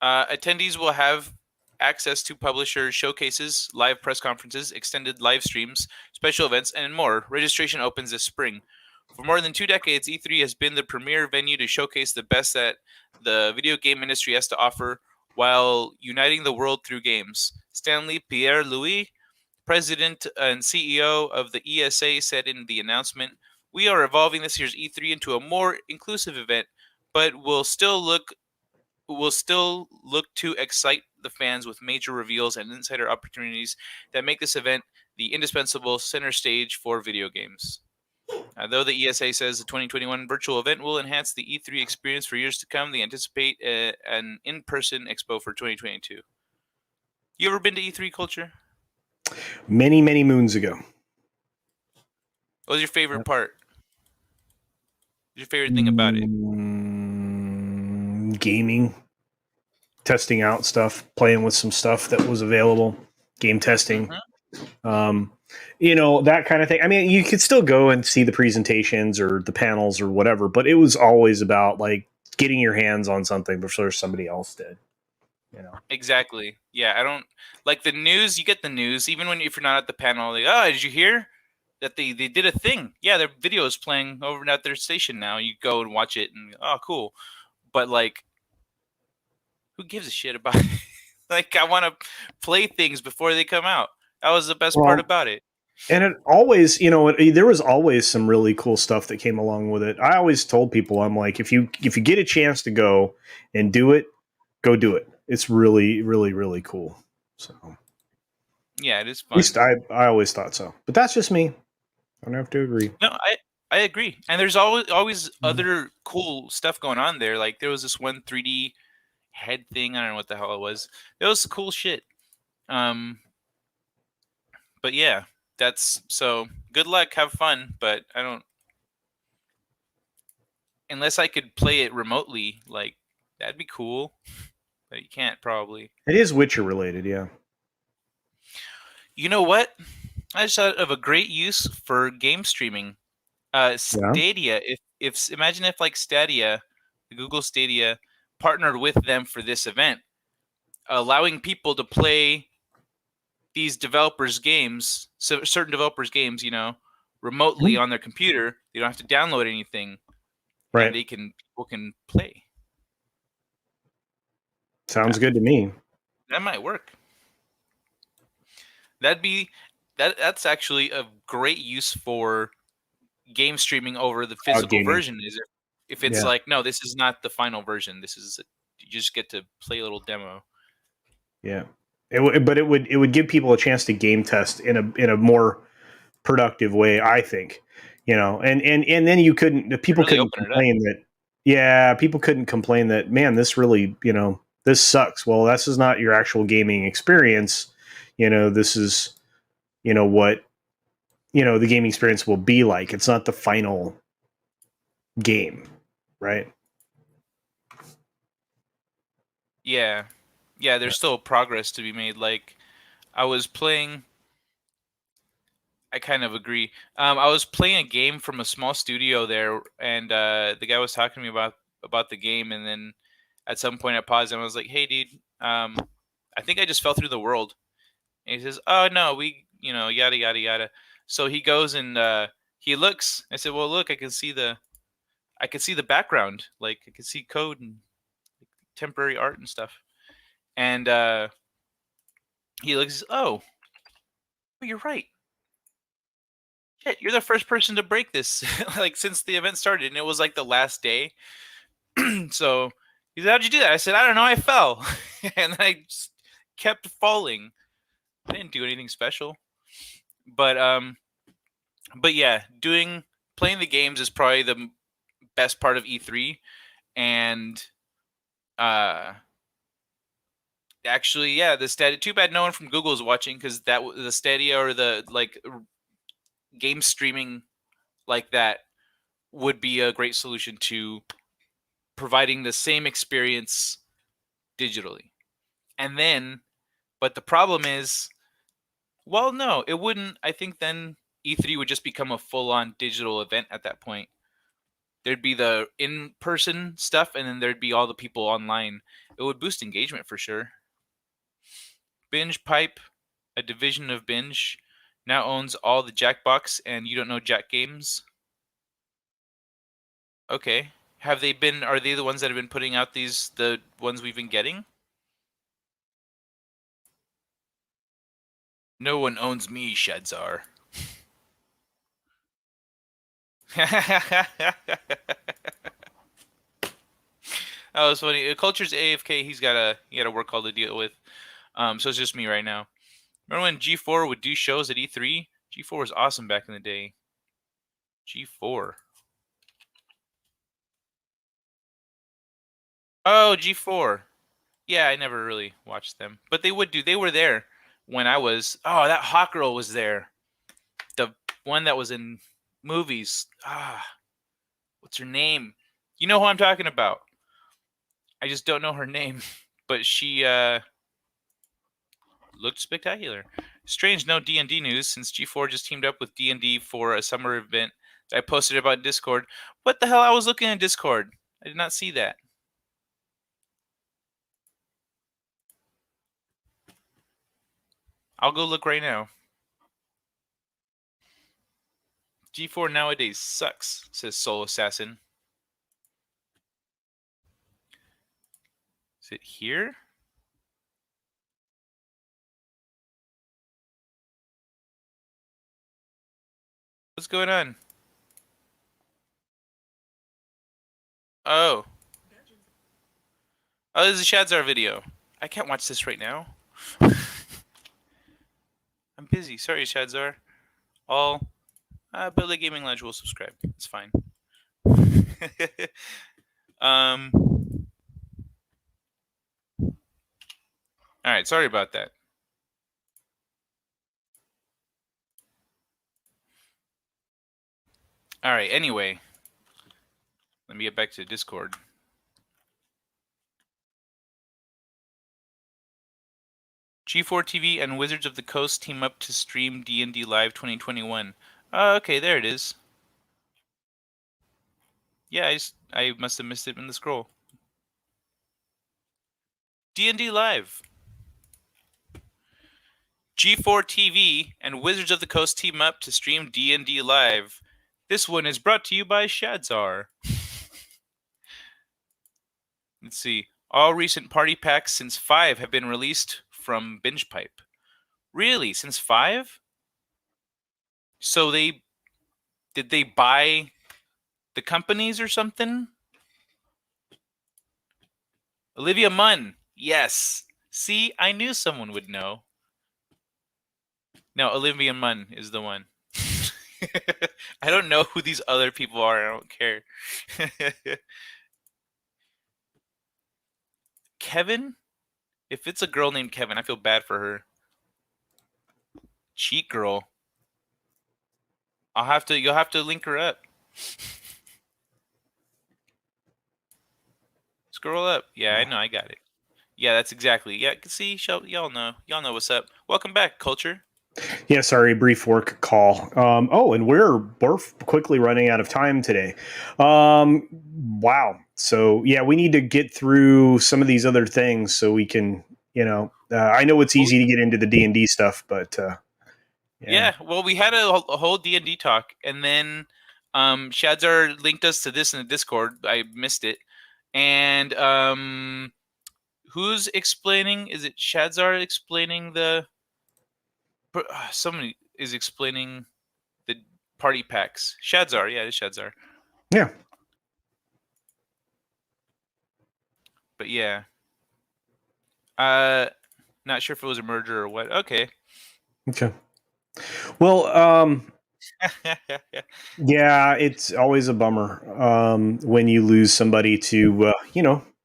[SPEAKER 1] Attendees will have access to publishers, showcases, live press conferences, extended live streams, special events, and more. Registration opens this spring. For more than 2 decades, E3 has been the premier venue to showcase the best that the video game industry has to offer while uniting the world through games. Stanley Pierre-Louis, president and CEO of the ESA, said in the announcement, "We are evolving this year's E3 into a more inclusive event, but we'll still look to excite the fans with major reveals and insider opportunities that make this event the indispensable center stage for video games." Though the ESA says the 2021 virtual event will enhance the E3 experience for years to come, they anticipate an in-person expo for 2022. You ever been to E3, Culture?
[SPEAKER 2] Many, many moons ago.
[SPEAKER 1] What was your favorite
[SPEAKER 2] Yep.
[SPEAKER 1] part? What's your favorite thing about it?
[SPEAKER 2] Gaming, testing out stuff, playing with some stuff that was available, game testing.
[SPEAKER 1] Mm-hmm.
[SPEAKER 2] That kind of thing. I mean, you could still go and see the presentations or the panels or whatever, but it was always about like getting your hands on something before somebody else did.
[SPEAKER 1] Exactly. Yeah, I don't like the news. You get the news even if you're not at the panel. Like, oh, did you hear that they did a thing? Yeah, their video is playing over at their station now. You go and watch it, and oh, cool. But like, who gives a shit about it? Like, I want to play things before they come out. That was the best part
[SPEAKER 2] Well,
[SPEAKER 1] about it.
[SPEAKER 2] and it always, there was always some really cool stuff that came along with it. I always told people, I'm like, if you get a chance to go and do it, go do it. It's really, really, really cool. So
[SPEAKER 1] Yeah, it is
[SPEAKER 2] at least
[SPEAKER 1] fun.
[SPEAKER 2] I always thought so. But that's just me. I don't have to agree.
[SPEAKER 1] No, I agree. And there's always
[SPEAKER 2] Mhm.
[SPEAKER 1] other cool stuff going on there. Like there was this one 3D head thing. I don't know what the hell it was. It was cool shit. Um, but yeah, that's so good luck, have fun. But I don't unless I could play it remotely. Like that'd be cool, but you can't probably.
[SPEAKER 2] It is Witcher related, yeah.
[SPEAKER 1] You know what? I just thought of a great use for game streaming.
[SPEAKER 2] Yeah.
[SPEAKER 1] Stadia. If imagine if like Stadia, the Google Stadia, partnered with them for this event, allowing people to play these developers' games, so certain developers' games, remotely
[SPEAKER 2] Mhm.
[SPEAKER 1] on their computer. They don't have to download anything, and
[SPEAKER 2] Right.
[SPEAKER 1] people can play.
[SPEAKER 2] Sounds
[SPEAKER 1] That
[SPEAKER 2] good to me.
[SPEAKER 1] that might work. That'd be that's actually a great use for game streaming over the
[SPEAKER 2] Cloud
[SPEAKER 1] physical
[SPEAKER 2] gaming.
[SPEAKER 1] version. Is if it's
[SPEAKER 2] Yeah.
[SPEAKER 1] like no, this is not the final version. You just get to play a little demo.
[SPEAKER 2] Yeah. But it would give people a chance to game test in a more productive way, I think. And then
[SPEAKER 1] Could
[SPEAKER 2] people
[SPEAKER 1] really
[SPEAKER 2] couldn't
[SPEAKER 1] open it up.
[SPEAKER 2] complain that, yeah, people couldn't complain that, man, this really, this sucks. Well, this is not your actual gaming experience. This is, what, the gaming experience will be like. It's not the final game, right?
[SPEAKER 1] Yeah, yeah. There's still progress to be made. Like I was playing. I kind of agree. I was playing a game from a small studio there, and the guy was talking to me about the game, and then at some point I paused and I was like, "Hey, dude, I think I just fell through the world." And he says, "Oh no, yada yada yada." So he goes and he looks. I said, "Well, look, I can see the background. Like I can see code and temporary art and stuff." And he looks, "Oh, you're right. Shit, you're the first person to break this like since the event started, and it was like the last day." So he said, "How'd you do that?" I said, "I don't know. I fell," and I just kept falling. I didn't do anything special, but yeah, doing playing the games is probably the best part of E3, and uh, actually, yeah, the Stadia. Too bad no one from Google is watching because the Stadia or the like game streaming like that would be a great solution to providing the same experience digitally. And then, but the problem is, well, no, it wouldn't. I think then E3 would just become a full on digital event at that point. There'd be the in person stuff, and then there'd be all the people online. It would boost engagement for sure. Binge Pipe, a division of Binge, now owns all the Jackbox and You Don't Know Jack games. Okay. Have they been? Are they the ones that have been putting out the ones we've been getting? No one owns me, Shadzar. That was funny. Culture's AFK. He got a work call to deal with. So it's just me right now. Remember when G4 would do shows at E3? G4 was awesome back in the day. G4. Oh, G4. Yeah, I never really watched them, but they would do. They were there when I was. Oh, that hot girl was there. The one that was in movies. What's her name? You know who I'm talking about. I just don't know her name, but she looked spectacular. Strange, no D&D news since G4 just teamed up with D&D for a summer event that I posted about in Discord. What the hell? I was looking in Discord. I did not see that. I'll go look right now. G4 nowadays sucks, says Soul Assassin. Is it here? What's going on? Oh. Oh, this is a Shadzar video. I can't watch this right now. I'm busy. Sorry, Shadzar. All Billy Gaming Lounge will subscribe. It's fine. All right. Sorry about that. All right. Anyway, let me get back to Discord. G4 TV and Wizards of the Coast team up to stream D&D Live 2021. Oh, okay, there it is. Yeah, I must have missed it in the scroll. D&D Live. G4 TV and Wizards of the Coast team up to stream D&D Live. This one is brought to you by Shadzar. Let's see. All recent party packs since 5 have been released from Binge Pipe. Really? Since 5? So did they buy the companies or something? Olivia Munn. Yes. See, I knew someone would know. No, Olivia Munn is the one. I don't know who these other people are. I don't care. Kevin? If it's a girl named Kevin, I feel bad for her. Cheat girl. You'll have to link her up. Scroll up. Yeah, I know, I got it. Yeah, that's exactly. Yeah, see, y'all know what's up. Welcome back, Culture.
[SPEAKER 2] Yeah, sorry, brief work call. And we're quickly running out of time today. Wow. So yeah, we need to get through some of these other things so we can, I know it's easy to get into the D&D stuff, but
[SPEAKER 1] yeah. Well, we had a whole D&D talk, and then Shadzar linked us to this in the Discord. I missed it, and who's explaining? Is it Shadzar explaining the? Somebody is explaining the party packs. Shadzar, yeah, it's Shadzar.
[SPEAKER 2] Yeah.
[SPEAKER 1] But yeah. Not sure if it was a merger or what. Okay.
[SPEAKER 2] Well, yeah, it's always a bummer when you lose somebody to,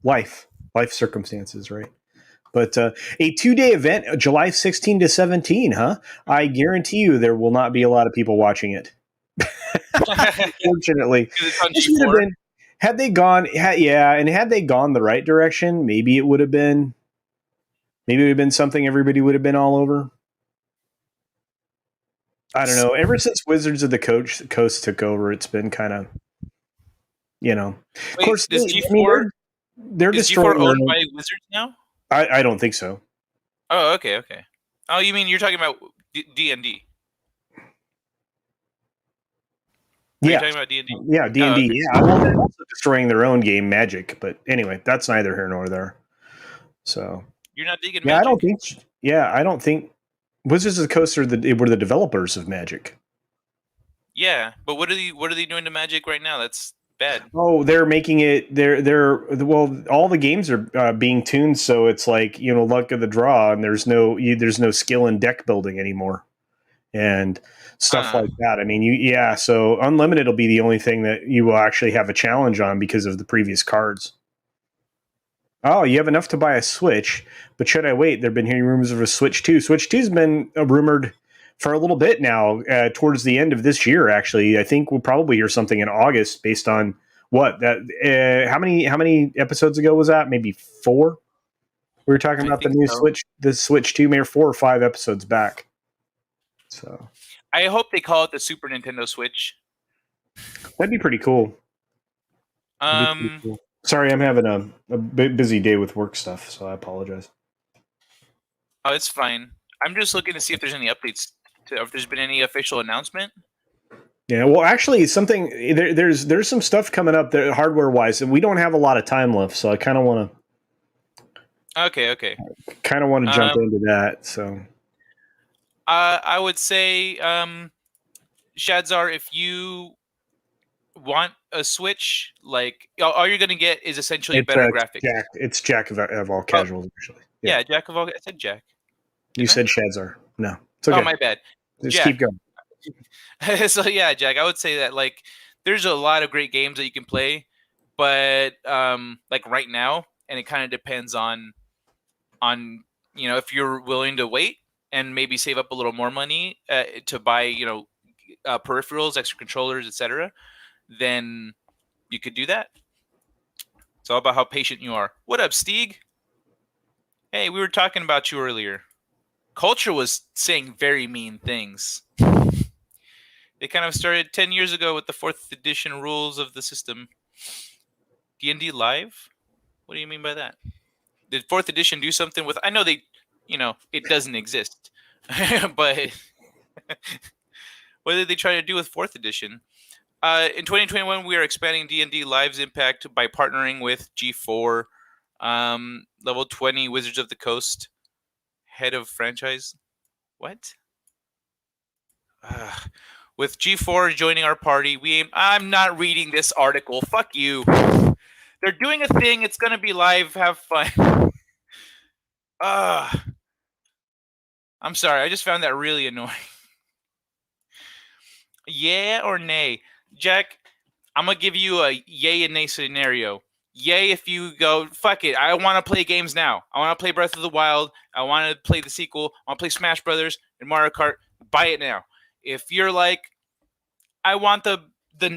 [SPEAKER 2] life circumstances, right? But a 2-day event, July 16 to 17, huh? I guarantee you there will not be a lot of people watching it. Unfortunately.
[SPEAKER 1] It's on G4.
[SPEAKER 2] Had they gone the right direction, maybe it would have been something everybody would have been all over. I don't know. Ever since Wizards of the Coast took over, it's been kind of, of course,
[SPEAKER 1] does G4,
[SPEAKER 2] they're
[SPEAKER 1] is
[SPEAKER 2] destroying
[SPEAKER 1] G4 owned by Wizards now?
[SPEAKER 2] I don't think so.
[SPEAKER 1] Oh, okay, okay. Oh, you mean you're talking about D and D? Are you
[SPEAKER 2] Yeah,
[SPEAKER 1] talking about D and D?
[SPEAKER 2] yeah, D and
[SPEAKER 1] Oh,
[SPEAKER 2] D.
[SPEAKER 1] okay.
[SPEAKER 2] Yeah, well, they're also destroying their own game, Magic. But anyway, that's neither here nor there. So
[SPEAKER 1] You're not digging
[SPEAKER 2] yeah, I don't
[SPEAKER 1] Magic?
[SPEAKER 2] think. Yeah, I don't think Wizards of the Coast were the developers of Magic.
[SPEAKER 1] Yeah, but what are they doing to Magic right now? That's bad.
[SPEAKER 2] Oh, they're making it. They're well. All the games are being tuned, so it's like luck of the draw, and there's no skill in deck building anymore, and stuff
[SPEAKER 1] Uh,
[SPEAKER 2] like that. I mean, yeah. So unlimited will be the only thing that you will actually have a challenge on because of the previous cards. Oh, you have enough to buy a Switch, but should I wait? There've been hearing rumors of a Switch 2. Switch 2's been rumored for a little bit now, towards the end of this year. Actually, I think we'll probably hear something in August based on what that. How many episodes ago was that? Maybe 4. We were talking
[SPEAKER 1] I
[SPEAKER 2] about the
[SPEAKER 1] think
[SPEAKER 2] new
[SPEAKER 1] so.
[SPEAKER 2] Switch, the Switch 2, maybe 4 or 5 episodes back. So
[SPEAKER 1] I hope they call it the Super Nintendo Switch.
[SPEAKER 2] that'd be pretty cool. That'd be pretty
[SPEAKER 1] Um,
[SPEAKER 2] cool. Sorry, I'm having a busy day with work stuff, so I apologize.
[SPEAKER 1] oh, it's fine. I'm just looking to see if there's any updates. If there's been any official announcement.
[SPEAKER 2] Yeah, well, actually, there's some stuff coming up there hardware wise, and we don't have a lot of time left, so I
[SPEAKER 1] Okay, okay.
[SPEAKER 2] kind of want to jump
[SPEAKER 1] Um,
[SPEAKER 2] into that. So
[SPEAKER 1] I would say, Shadzar, if you want a Switch, like all you're gonna get is essentially
[SPEAKER 2] it's
[SPEAKER 1] better graphics.
[SPEAKER 2] Jack of all
[SPEAKER 1] Oh,
[SPEAKER 2] casuals usually. Yeah,
[SPEAKER 1] yeah, Jack of all. I said Jack,
[SPEAKER 2] you
[SPEAKER 1] didn't I?
[SPEAKER 2] said Shadzar. No, it's
[SPEAKER 1] Oh,
[SPEAKER 2] okay.
[SPEAKER 1] my bad.
[SPEAKER 2] Just keep
[SPEAKER 1] Jack.
[SPEAKER 2] going.
[SPEAKER 1] So yeah, Jack, I would say that like there's a lot of great games that you can play, but like right now, and it kind of depends on if you're willing to wait and maybe save up a little more money to buy peripherals, extra controllers, etc. Then you could do that. It's all about how patient you are. What up, Steeg? Hey, we were talking about you earlier. Culture was saying very mean things. They kind of started 10 years ago with the 4th edition rules of the system. D&D Live? What do you mean by that? Did 4th edition do something with... I know it doesn't exist. But what did they try to do with 4th edition? In 2021, we are expanding D&D Live's impact by partnering with G4, Level 20 Wizards of the Coast, head of franchise. What? With G4 joining our party, I'm not reading this article. Fuck you. They're doing a thing. It's gonna be live. Have fun. I'm sorry. I just found that really annoying. Yeah or nay, Jack? I'm gonna give you a yay and nay scenario. Yay if you go, fuck it, I want to play games now. I want to play Breath of the Wild. I want to play the sequel. I want to play Smash Brothers and Mario Kart. Buy it now. If you're like, I want the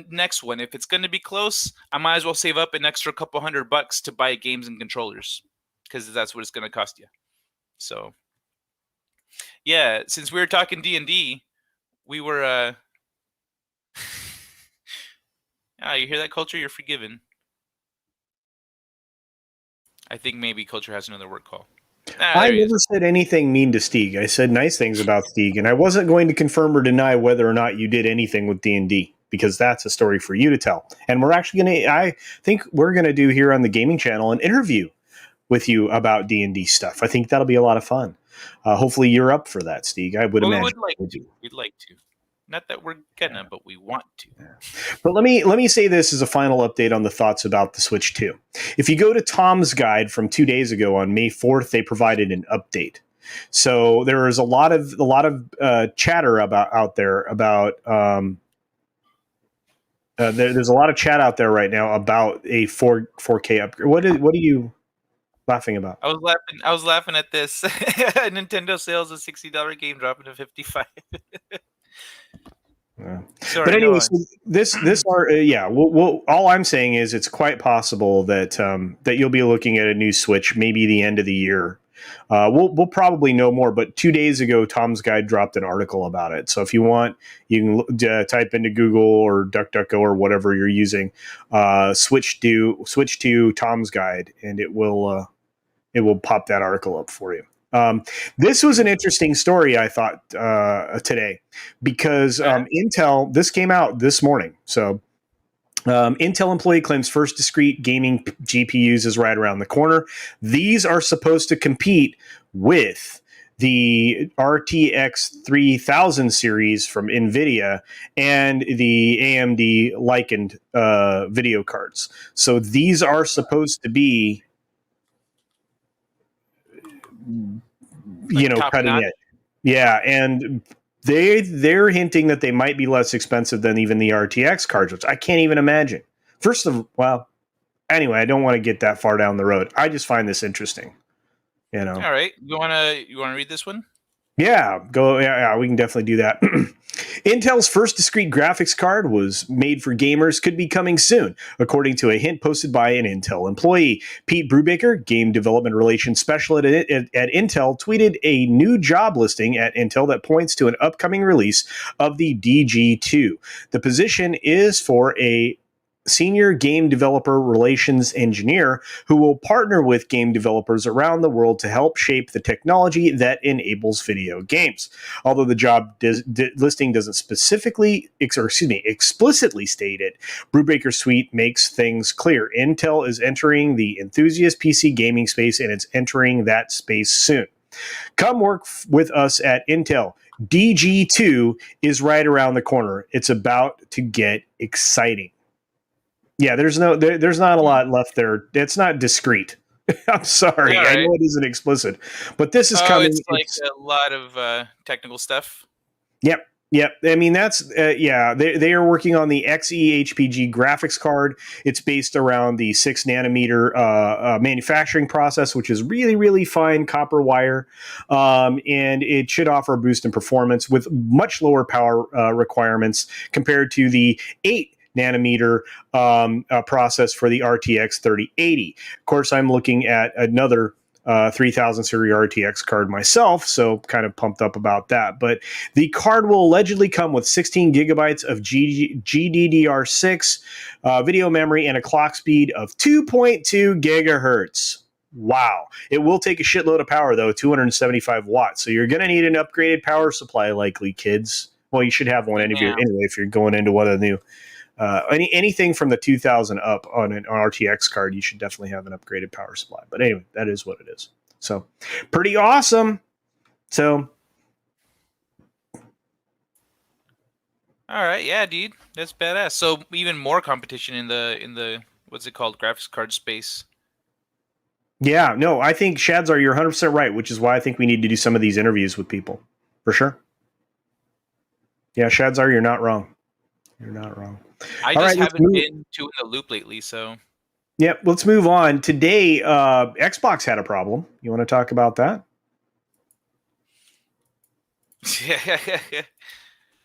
[SPEAKER 1] next one. If it's going to be close, I might as well save up an extra couple $100 to buy games and controllers because that's what it's going to cost you. So, yeah, since we were talking D&D, we were you hear that, Culture? You're forgiven. I think maybe Culture has another work call.
[SPEAKER 2] I
[SPEAKER 1] There he
[SPEAKER 2] never
[SPEAKER 1] is.
[SPEAKER 2] said anything mean to Stieg. I said nice things about Stieg, and I wasn't going to confirm or deny whether or not you did anything with D&D because that's a story for you to tell. And we're actually going to, I think we're going to do here on the gaming channel an interview with you about D&D stuff. I think that'll be a lot of fun. Hopefully you're up for that, Stieg. I would
[SPEAKER 1] Well, we
[SPEAKER 2] imagine.
[SPEAKER 1] would like to. We'd like to. Not that we're gonna, but we want to.
[SPEAKER 2] But let me say this as a final update on the thoughts about the Switch 2. If you go to Tom's guide from 2 days ago on May 4th, they provided an update. So there is a lot of chatter out there about there's a lot of chat out there right now about a 4K upgrade. What are you laughing about?
[SPEAKER 1] I was laughing at this. Nintendo sales a $60 game dropping to 55.
[SPEAKER 2] Yeah.
[SPEAKER 1] Sorry,
[SPEAKER 2] But
[SPEAKER 1] go
[SPEAKER 2] anyway,
[SPEAKER 1] on.
[SPEAKER 2] so this are yeah. All I'm saying is it's quite possible that that you'll be looking at a new Switch maybe the end of the year. We'll probably know more. But 2 days ago, Tom's Guide dropped an article about it. So if you want, you can type into Google or DuckDuckGo or whatever you're using, switch to Tom's Guide, and it will pop that article up for you. This was an interesting story, I thought, today, because Intel, this came out this morning. So Intel employee claims first discrete gaming GPUs is right around the corner. These are supposed to compete with the RTX 3000 series from NVIDIA and the AMD likened video cards. So these are supposed to be, cutting edge. Yeah, and they're hinting that they might be less expensive than even the RTX cards, which I can't even imagine. Anyway, I don't want to get that far down the road. I just find this interesting. All
[SPEAKER 1] right, you wanna read this one?
[SPEAKER 2] Yeah, we can definitely do that. Intel's first discrete graphics card was made for gamers could be coming soon, according to a hint posted by an Intel employee. Pete Brubaker, game development relations specialist at Intel, tweeted a new job listing at Intel that points to an upcoming release of the DG2. The position is for a senior game developer relations engineer who will partner with game developers around the world to help shape the technology that enables video games. Although the job listing doesn't explicitly state it, Brubaker's tweet makes things clear. Intel is entering the enthusiast PC gaming space, and it's entering that space soon. Come work with us at Intel. DG2 is right around the corner. It's about to get exciting. Yeah, there's not a lot left there. It's not discreet. I'm sorry. Right. I know it isn't explicit, but this is coming.
[SPEAKER 1] It's a lot of technical stuff.
[SPEAKER 2] Yep. I mean, that's They are working on the XeHPG graphics card. It's based around the 6 nanometer manufacturing process, which is really, really fine copper wire, and it should offer a boost in performance with much lower power requirements compared to the 8 nanometer process for the RTX 3080. Of course, I'm looking at another 3000 series RTX card myself, so kind of pumped up about that. But the card will allegedly come with 16 gigabytes of GDDR6 video memory and a clock speed of 2.2 gigahertz. Wow. It will take a shitload of power, though, 275 watts. So you're going to need an upgraded power supply, likely, kids. Well, you should have one anyway if you're going into one of the new anything from the 2000 up on an RTX card, you should definitely have an upgraded power supply. But anyway, that is what it is. So pretty awesome. So
[SPEAKER 1] all right, yeah, dude, that's badass. So even more competition in the what's it called, graphics card space.
[SPEAKER 2] Yeah, no, I think Shadzar, you're 100% right, which is why I think we need to do some of these interviews with people for sure. Yeah, Shadzar, you're not wrong. You're not wrong.
[SPEAKER 1] I just haven't been too in the loop lately, so.
[SPEAKER 2] Yep, let's move on. Today, Xbox had a problem. You want to talk about that?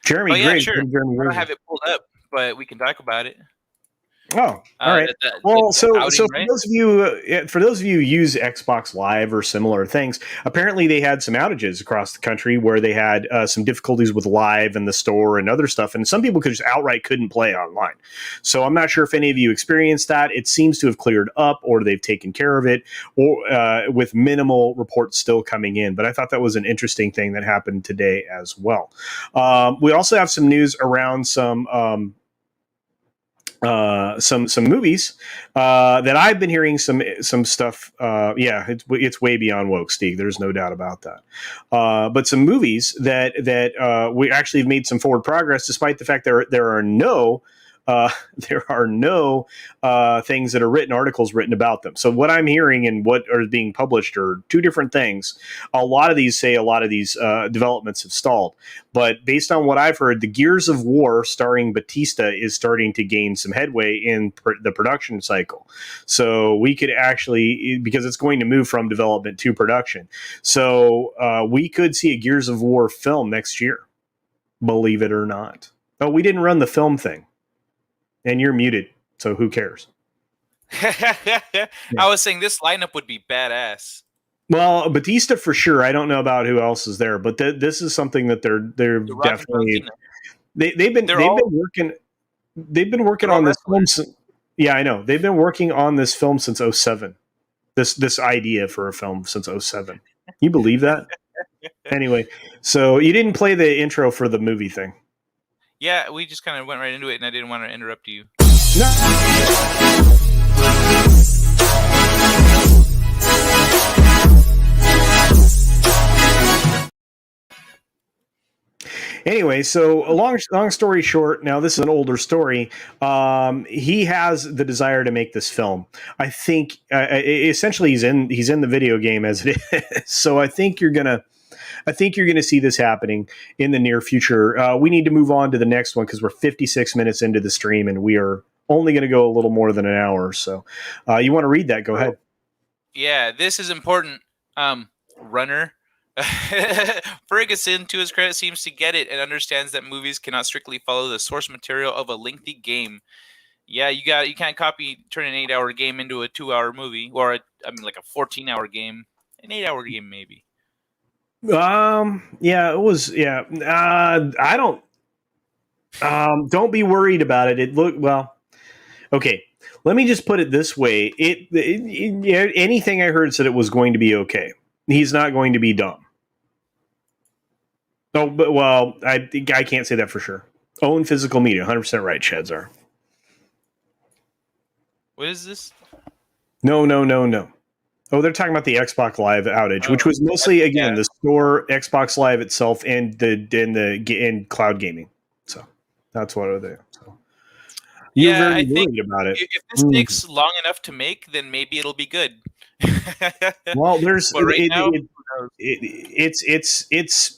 [SPEAKER 2] Jeremy, great.
[SPEAKER 1] Sure. I don't have it pulled up, but we can talk about it.
[SPEAKER 2] Oh, all right. Well, so for those of you who use Xbox Live or similar things, apparently they had some outages across the country where they had some difficulties with Live and the store and other stuff, and some people just outright couldn't play online. So I'm not sure if any of you experienced that. It seems to have cleared up, or they've taken care of it, or with minimal reports still coming in. But I thought that was an interesting thing that happened today as well. We also have some news around some movies that I've been hearing some stuff. It's way beyond woke, Steve. There's no doubt about that. But some movies that we actually have made some forward progress, despite the fact there are no things that are written, articles written about them. So what I'm hearing and what are being published are two different things. A lot of these developments have stalled. But based on what I've heard, the Gears of War starring Batista is starting to gain some headway in the production cycle. So we could actually, because it's going to move from development to production. So we could see a Gears of War film next year, believe it or not. Oh, we didn't run the film thing. And you're muted, so who cares?
[SPEAKER 1] I was saying this lineup would be badass.
[SPEAKER 2] Well, Batista for sure. I don't know about who else is there, but this is something that they're definitely they've been working on this film. Yeah, I know. They've been working on this film since 2007. This idea for a film since 2007. You believe that? Anyway, so you didn't play the intro for the movie thing.
[SPEAKER 1] Yeah, we just kind of went right into it, and I didn't want to interrupt you.
[SPEAKER 2] Anyway, so a long story short, now this is an older story. He has the desire to make this film. I think essentially he's in the video game as it is. So I think you're gonna see this happening in the near future. We need to move on to the next one because we're 56 minutes into the stream and we are only going to go a little more than an hour. So you want to read that? Go ahead.
[SPEAKER 1] Yeah, this is important. Runner. Ferguson, to his credit, seems to get it and understands that movies cannot strictly follow the source material of a lengthy game. Yeah, you can't turn an 8-hour game into a 2-hour movie, or like a 14-hour game, an 8-hour game maybe.
[SPEAKER 2] Yeah, it was. Yeah, I don't. Don't be worried about it. It looked well. Okay, let me just put it this way. Anything I heard said it was going to be okay. He's not going to be dumb. Oh, but well, I can't say that for sure. Own physical media, 100% right. Sheds are.
[SPEAKER 1] What is this?
[SPEAKER 2] No. Oh, they're talking about the Xbox Live outage, which was mostly again the store, Xbox Live itself, and the cloud gaming. So that's what are they. So you're very worried about it.
[SPEAKER 1] If this takes long enough to make, then maybe it'll be good.
[SPEAKER 2] Well, there's
[SPEAKER 1] right now,
[SPEAKER 2] it's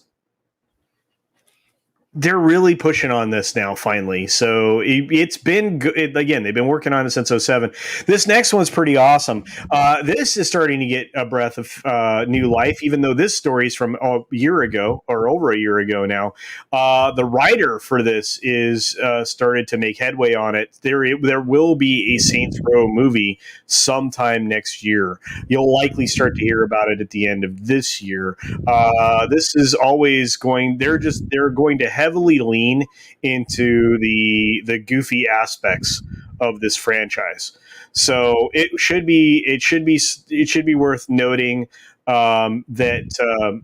[SPEAKER 2] they're really pushing on this now finally. So it's been good. Again, they've been working on it since 2007. This next one's pretty awesome. This is starting to get a breath of new life, even though this story is from a year ago or over a year ago now. The writer for this is started to make headway on it. There will be a Saints Row movie sometime next year. You'll likely start to hear about it at the end of this year. This is always going. They're going to heavily lean into the goofy aspects of this franchise. So it should be worth noting that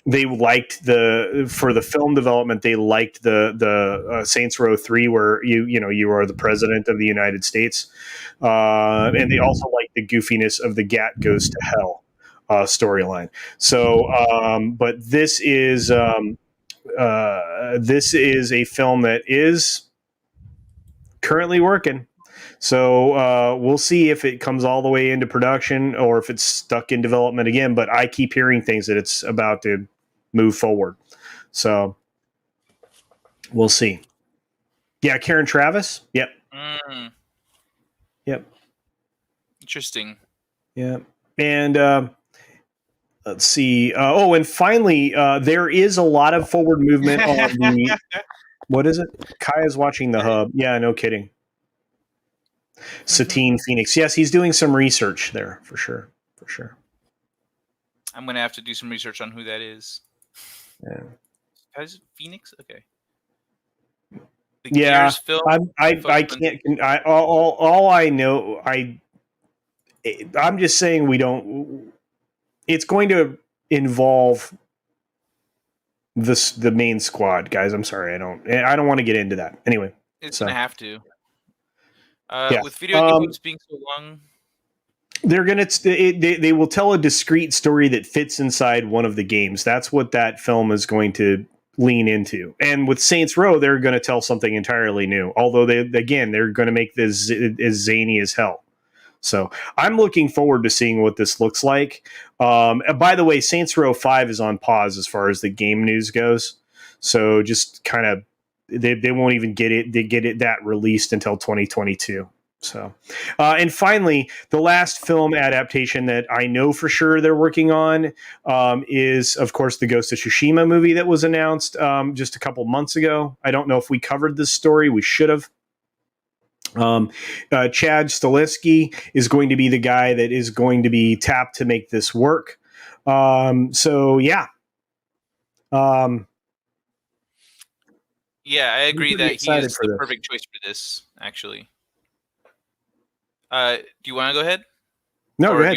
[SPEAKER 2] they liked for the film development. They liked the Saints Row 3, where you are the president of the United States, and they also liked the goofiness of the Gat Goes to Hell storyline. So, but this is a film that is currently working. So we'll see if it comes all the way into production or if it's stuck in development again. But I keep hearing things that it's about to move forward. So we'll see. Yeah, Karen Travis. Yep. Yep.
[SPEAKER 1] Interesting.
[SPEAKER 2] Yeah. And let's see. And finally, there is a lot of forward movement on the. What is it? Kaya's watching the hub. Yeah, no kidding. Satine Phoenix. Yes, he's doing some research there for sure. For sure.
[SPEAKER 1] I'm gonna have to do some research on who that is.
[SPEAKER 2] Yeah.
[SPEAKER 1] Is it Phoenix? Okay. The
[SPEAKER 2] Yeah,
[SPEAKER 1] Gears film.
[SPEAKER 2] I can't. All I know, I'm just saying we don't. It's going to involve the main squad, guys. I'm sorry, I don't want to get into that. Anyway,
[SPEAKER 1] it's gonna have to.
[SPEAKER 2] Yeah.
[SPEAKER 1] With video games being so long,
[SPEAKER 2] they're gonna they will tell a discrete story that fits inside one of the games. That's what that film is going to lean into. And with Saints Row, they're going to tell something entirely new. Although they're going to make this as zany as hell. So I'm looking forward to seeing what this looks like. By the way, Saints Row 5 is on pause as far as the game news goes. So just kind of they won't even get it that released until 2022. So, and finally, the last film adaptation that I know for sure they're working on is, of course, the Ghost of Tsushima movie that was announced just a couple months ago. I don't know if we covered this story. We should have. Chad Stileski is going to be the guy that is going to be tapped to make this work. So yeah.
[SPEAKER 1] Yeah, I agree that he is the perfect choice for this, actually. Do you want to go ahead?
[SPEAKER 2] No, go ahead.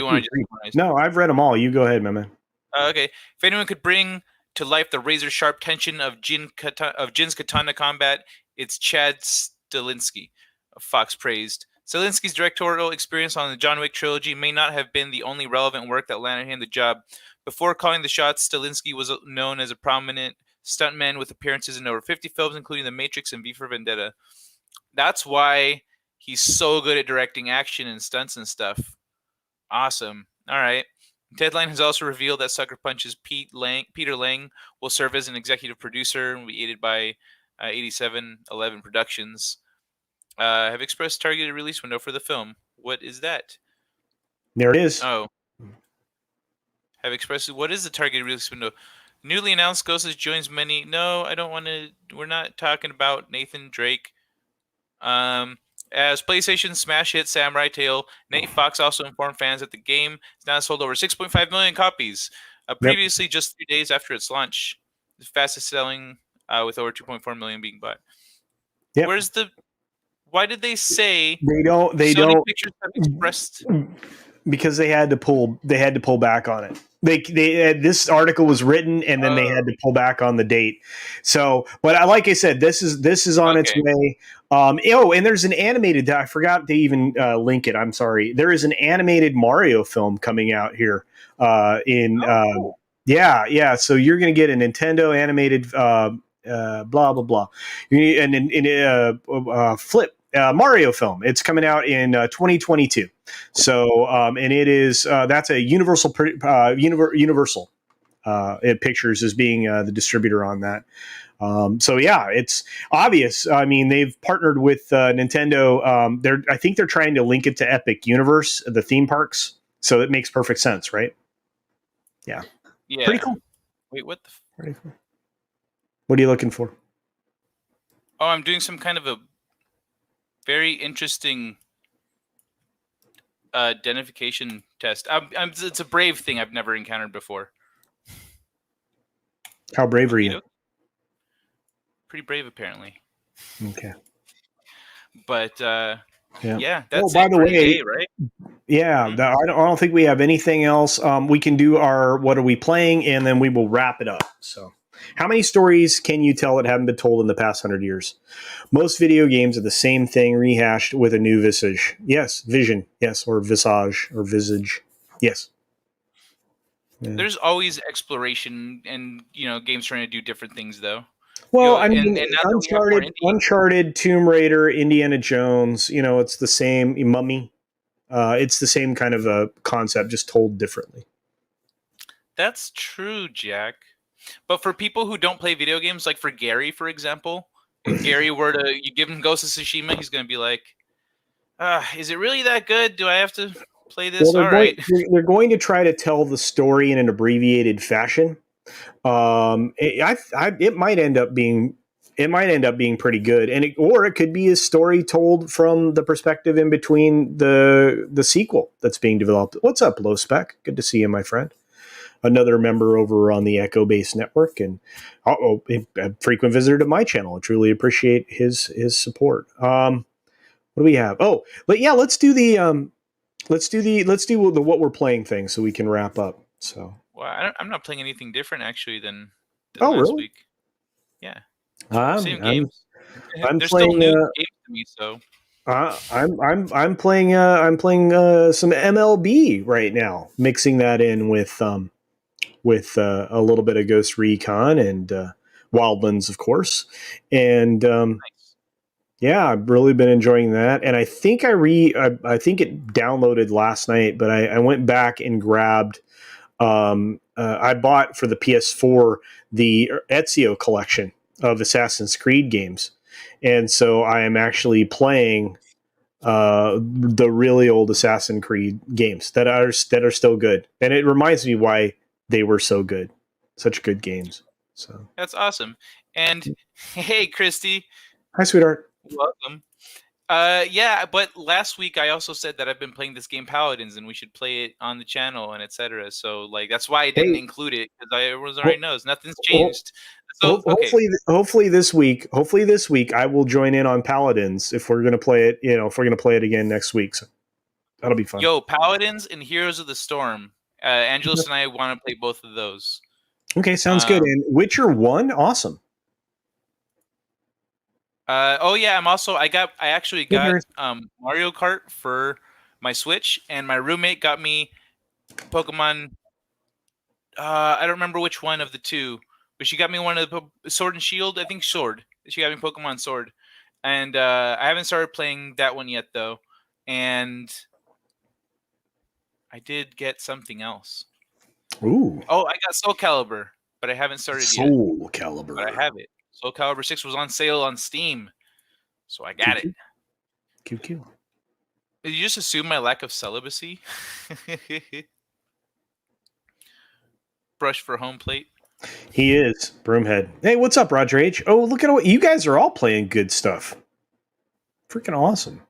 [SPEAKER 2] No, I've read them all. You go ahead, my man.
[SPEAKER 1] Okay. If anyone could bring to life the razor sharp tension of Jin's katana combat, it's Chad Stahelski. Fox praised. Stahelski's directorial experience on the John Wick trilogy may not have been the only relevant work that landed him the job. Before calling the shots, Stahelski was known as a prominent stuntman with appearances in over 50 films, including The Matrix and V for Vendetta. That's why he's so good at directing action and stunts and stuff. Awesome. All right. Deadline has also revealed that Sucker Punch's Peter Lang will serve as an executive producer and will be aided by 8711 Productions. Have expressed targeted release window for the film. What is that?
[SPEAKER 2] There it is.
[SPEAKER 1] Oh, have expressed what is the targeted release window? Newly announced Ghosts joins many. No, I don't want to. We're not talking about Nathan Drake. As PlayStation's smash hit Samurai Tale, Nate Fox also informed fans that the game has now sold over 6.5 million copies. Previously, just 3 days after its launch, the fastest selling with over 2.4 million being bought.
[SPEAKER 2] Yep.
[SPEAKER 1] Where's the? Why did they say
[SPEAKER 2] They don't.
[SPEAKER 1] Sony Pictures have expressed?
[SPEAKER 2] Because they had to pull back on it. This article was written and then they had to pull back on the date. So, but like I said, this is on its way. And there's an animated. I forgot to even link it. I'm sorry. There is an animated Mario film coming out here. Yeah. So you're going to get a Nintendo animated blah blah blah. Flip. Mario film. It's coming out in 2022. So, and it is that's a Universal Pictures as being the distributor on that. So yeah, it's obvious. I mean, they've partnered with Nintendo. I think they're trying to link it to Epic Universe, the theme parks. So it makes perfect sense, right? Yeah. Pretty cool.
[SPEAKER 1] Wait, what?
[SPEAKER 2] Pretty cool. What are you looking for?
[SPEAKER 1] Oh, I'm doing some kind of a very interesting identification test. It's a brave thing I've never encountered before.
[SPEAKER 2] How brave are you?
[SPEAKER 1] Pretty brave, apparently.
[SPEAKER 2] Okay.
[SPEAKER 1] But yeah,
[SPEAKER 2] oh,
[SPEAKER 1] that's
[SPEAKER 2] by the way,
[SPEAKER 1] day, right?
[SPEAKER 2] Yeah, I don't think we have anything else. We can do our what are we playing, and then we will wrap it up. So, how many stories can you tell that haven't been told in the past 100 years? Most video games are the same thing rehashed with a new visage. Yes, vision. Yes, or visage or visage. Yes.
[SPEAKER 1] Yeah. There's always exploration and games trying to do different things though.
[SPEAKER 2] Well, I mean, Uncharted, Tomb Raider, Indiana Jones. It's the same. Mummy. It's the same kind of a concept, just told differently.
[SPEAKER 1] That's true, Jack. But for people who don't play video games, like for Gary, for example, if Gary were to you give him Ghost of Tsushima, he's going to be like, is it really that good? Do I have to play this?
[SPEAKER 2] Well,
[SPEAKER 1] All right.
[SPEAKER 2] They're going to try to tell the story in an abbreviated fashion. It might end up being pretty good, or it could be a story told from the perspective in between the sequel that's being developed. What's up, Low Spec? Good to see you, my friend. Another member over on the Echo Base Network, and a frequent visitor to my channel. I truly appreciate his support. What do we have? Oh, but yeah, let's do the what we're playing thing so we can wrap up. So.
[SPEAKER 1] Well, I'm not playing anything different actually than last week. Yeah, same games.
[SPEAKER 2] I'm
[SPEAKER 1] They're
[SPEAKER 2] playing
[SPEAKER 1] still new games to me, so.
[SPEAKER 2] I'm playing some MLB right now, mixing that in with a little bit of Ghost Recon and Wildlands, of course, and nice. Yeah, I've really been enjoying that. And I think I think it downloaded last night, but I went back and grabbed. I bought for the PS4 the Ezio collection of Assassin's Creed games, and so I am actually playing the really old Assassin's Creed games that are still good, and it reminds me why they were so good, such good games. So
[SPEAKER 1] that's awesome. And hey, Christy,
[SPEAKER 2] hi, sweetheart.
[SPEAKER 1] Welcome. Yeah, but last week I also said that I've been playing this game Paladins and we should play it on the channel and etc. So that's why I didn't include it because everyone already knows nothing's changed. So
[SPEAKER 2] hopefully this week I will join in on Paladins if we're gonna play it. If we're gonna play it again next week, so that'll be fun.
[SPEAKER 1] Yo, Paladins and Heroes of the Storm Angelos and I want to play both of those.
[SPEAKER 2] Okay, sounds good. And Witcher 1, awesome.
[SPEAKER 1] Oh yeah, I actually
[SPEAKER 2] Hey,
[SPEAKER 1] got
[SPEAKER 2] Harris.
[SPEAKER 1] Mario Kart for my Switch, and my roommate got me Pokemon. I don't remember which one of the two, but she got me one of the Sword and Shield. I think Sword. She got me Pokemon Sword, and I haven't started playing that one yet though. And I did get something else.
[SPEAKER 2] Ooh,
[SPEAKER 1] Oh, I got Soul Calibur, but I haven't started yet.
[SPEAKER 2] Soul Calibur.
[SPEAKER 1] But I have it. Soul Calibur 6 was on sale on Steam, so I got it.
[SPEAKER 2] QQ.
[SPEAKER 1] Did you just assume my lack of celibacy? Brush for home plate.
[SPEAKER 2] He is Broomhead. Hey, what's up, Roger H? Oh, look at what you guys are all playing. Good stuff. Freaking awesome.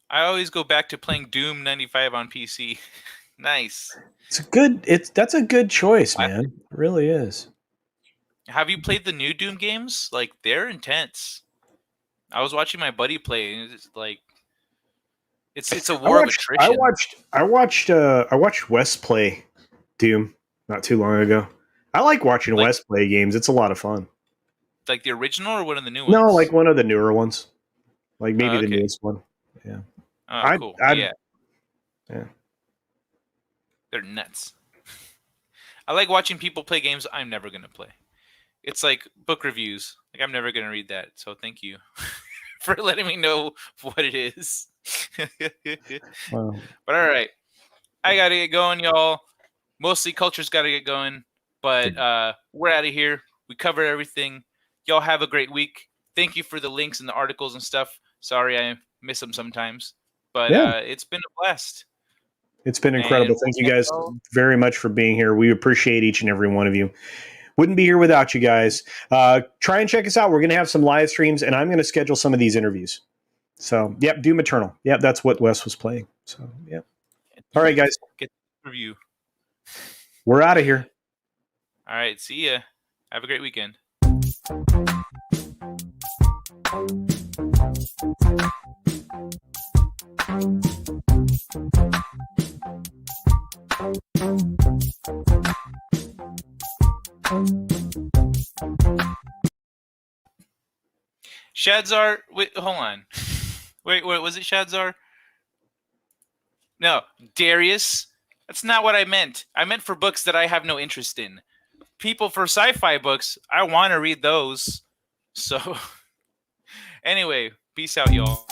[SPEAKER 1] I always go back to playing Doom 95 on PC. Nice.
[SPEAKER 2] That's a good choice, man. It really is.
[SPEAKER 1] Have you played the new Doom games? Like, they're intense. I was watching my buddy play, and it's like it's a war of attrition.
[SPEAKER 2] I watched Wes play Doom not too long ago. I like watching Wes play games. It's a lot of fun.
[SPEAKER 1] Like the original or one of the new ones?
[SPEAKER 2] No, like one of the newer ones. Like maybe the newest one. Yeah.
[SPEAKER 1] Oh, cool. Yeah. They're nuts. I like watching people play games I'm never going to play. It's like book reviews. Like, I'm never going to read that. So thank you for letting me know what it is.
[SPEAKER 2] Wow.
[SPEAKER 1] But all right. I got to get going, y'all. Mostly Culture's got to get going. But we're out of here. We covered everything. Y'all have a great week. Thank you for the links and the articles and stuff. Sorry I miss them sometimes. But it's been a blast.
[SPEAKER 2] It's been incredible. Thank you guys very much for being here. We appreciate each and every one of you. Wouldn't be here without you guys. Try and check us out. We're going to have some live streams, and I'm going to schedule some of these interviews. So, yep, Doom Eternal. Yep, that's what Wes was playing. So, yep. All right, guys.
[SPEAKER 1] Get the review.
[SPEAKER 2] We're out of here.
[SPEAKER 1] All right, see ya. Have a great weekend. Shadzar, wait, hold on. Wait, was it Shadzar? No, Darius. That's not what I meant. I meant for books that I have no interest in. People for sci-fi books, I want to read those. So, anyway, peace out, y'all.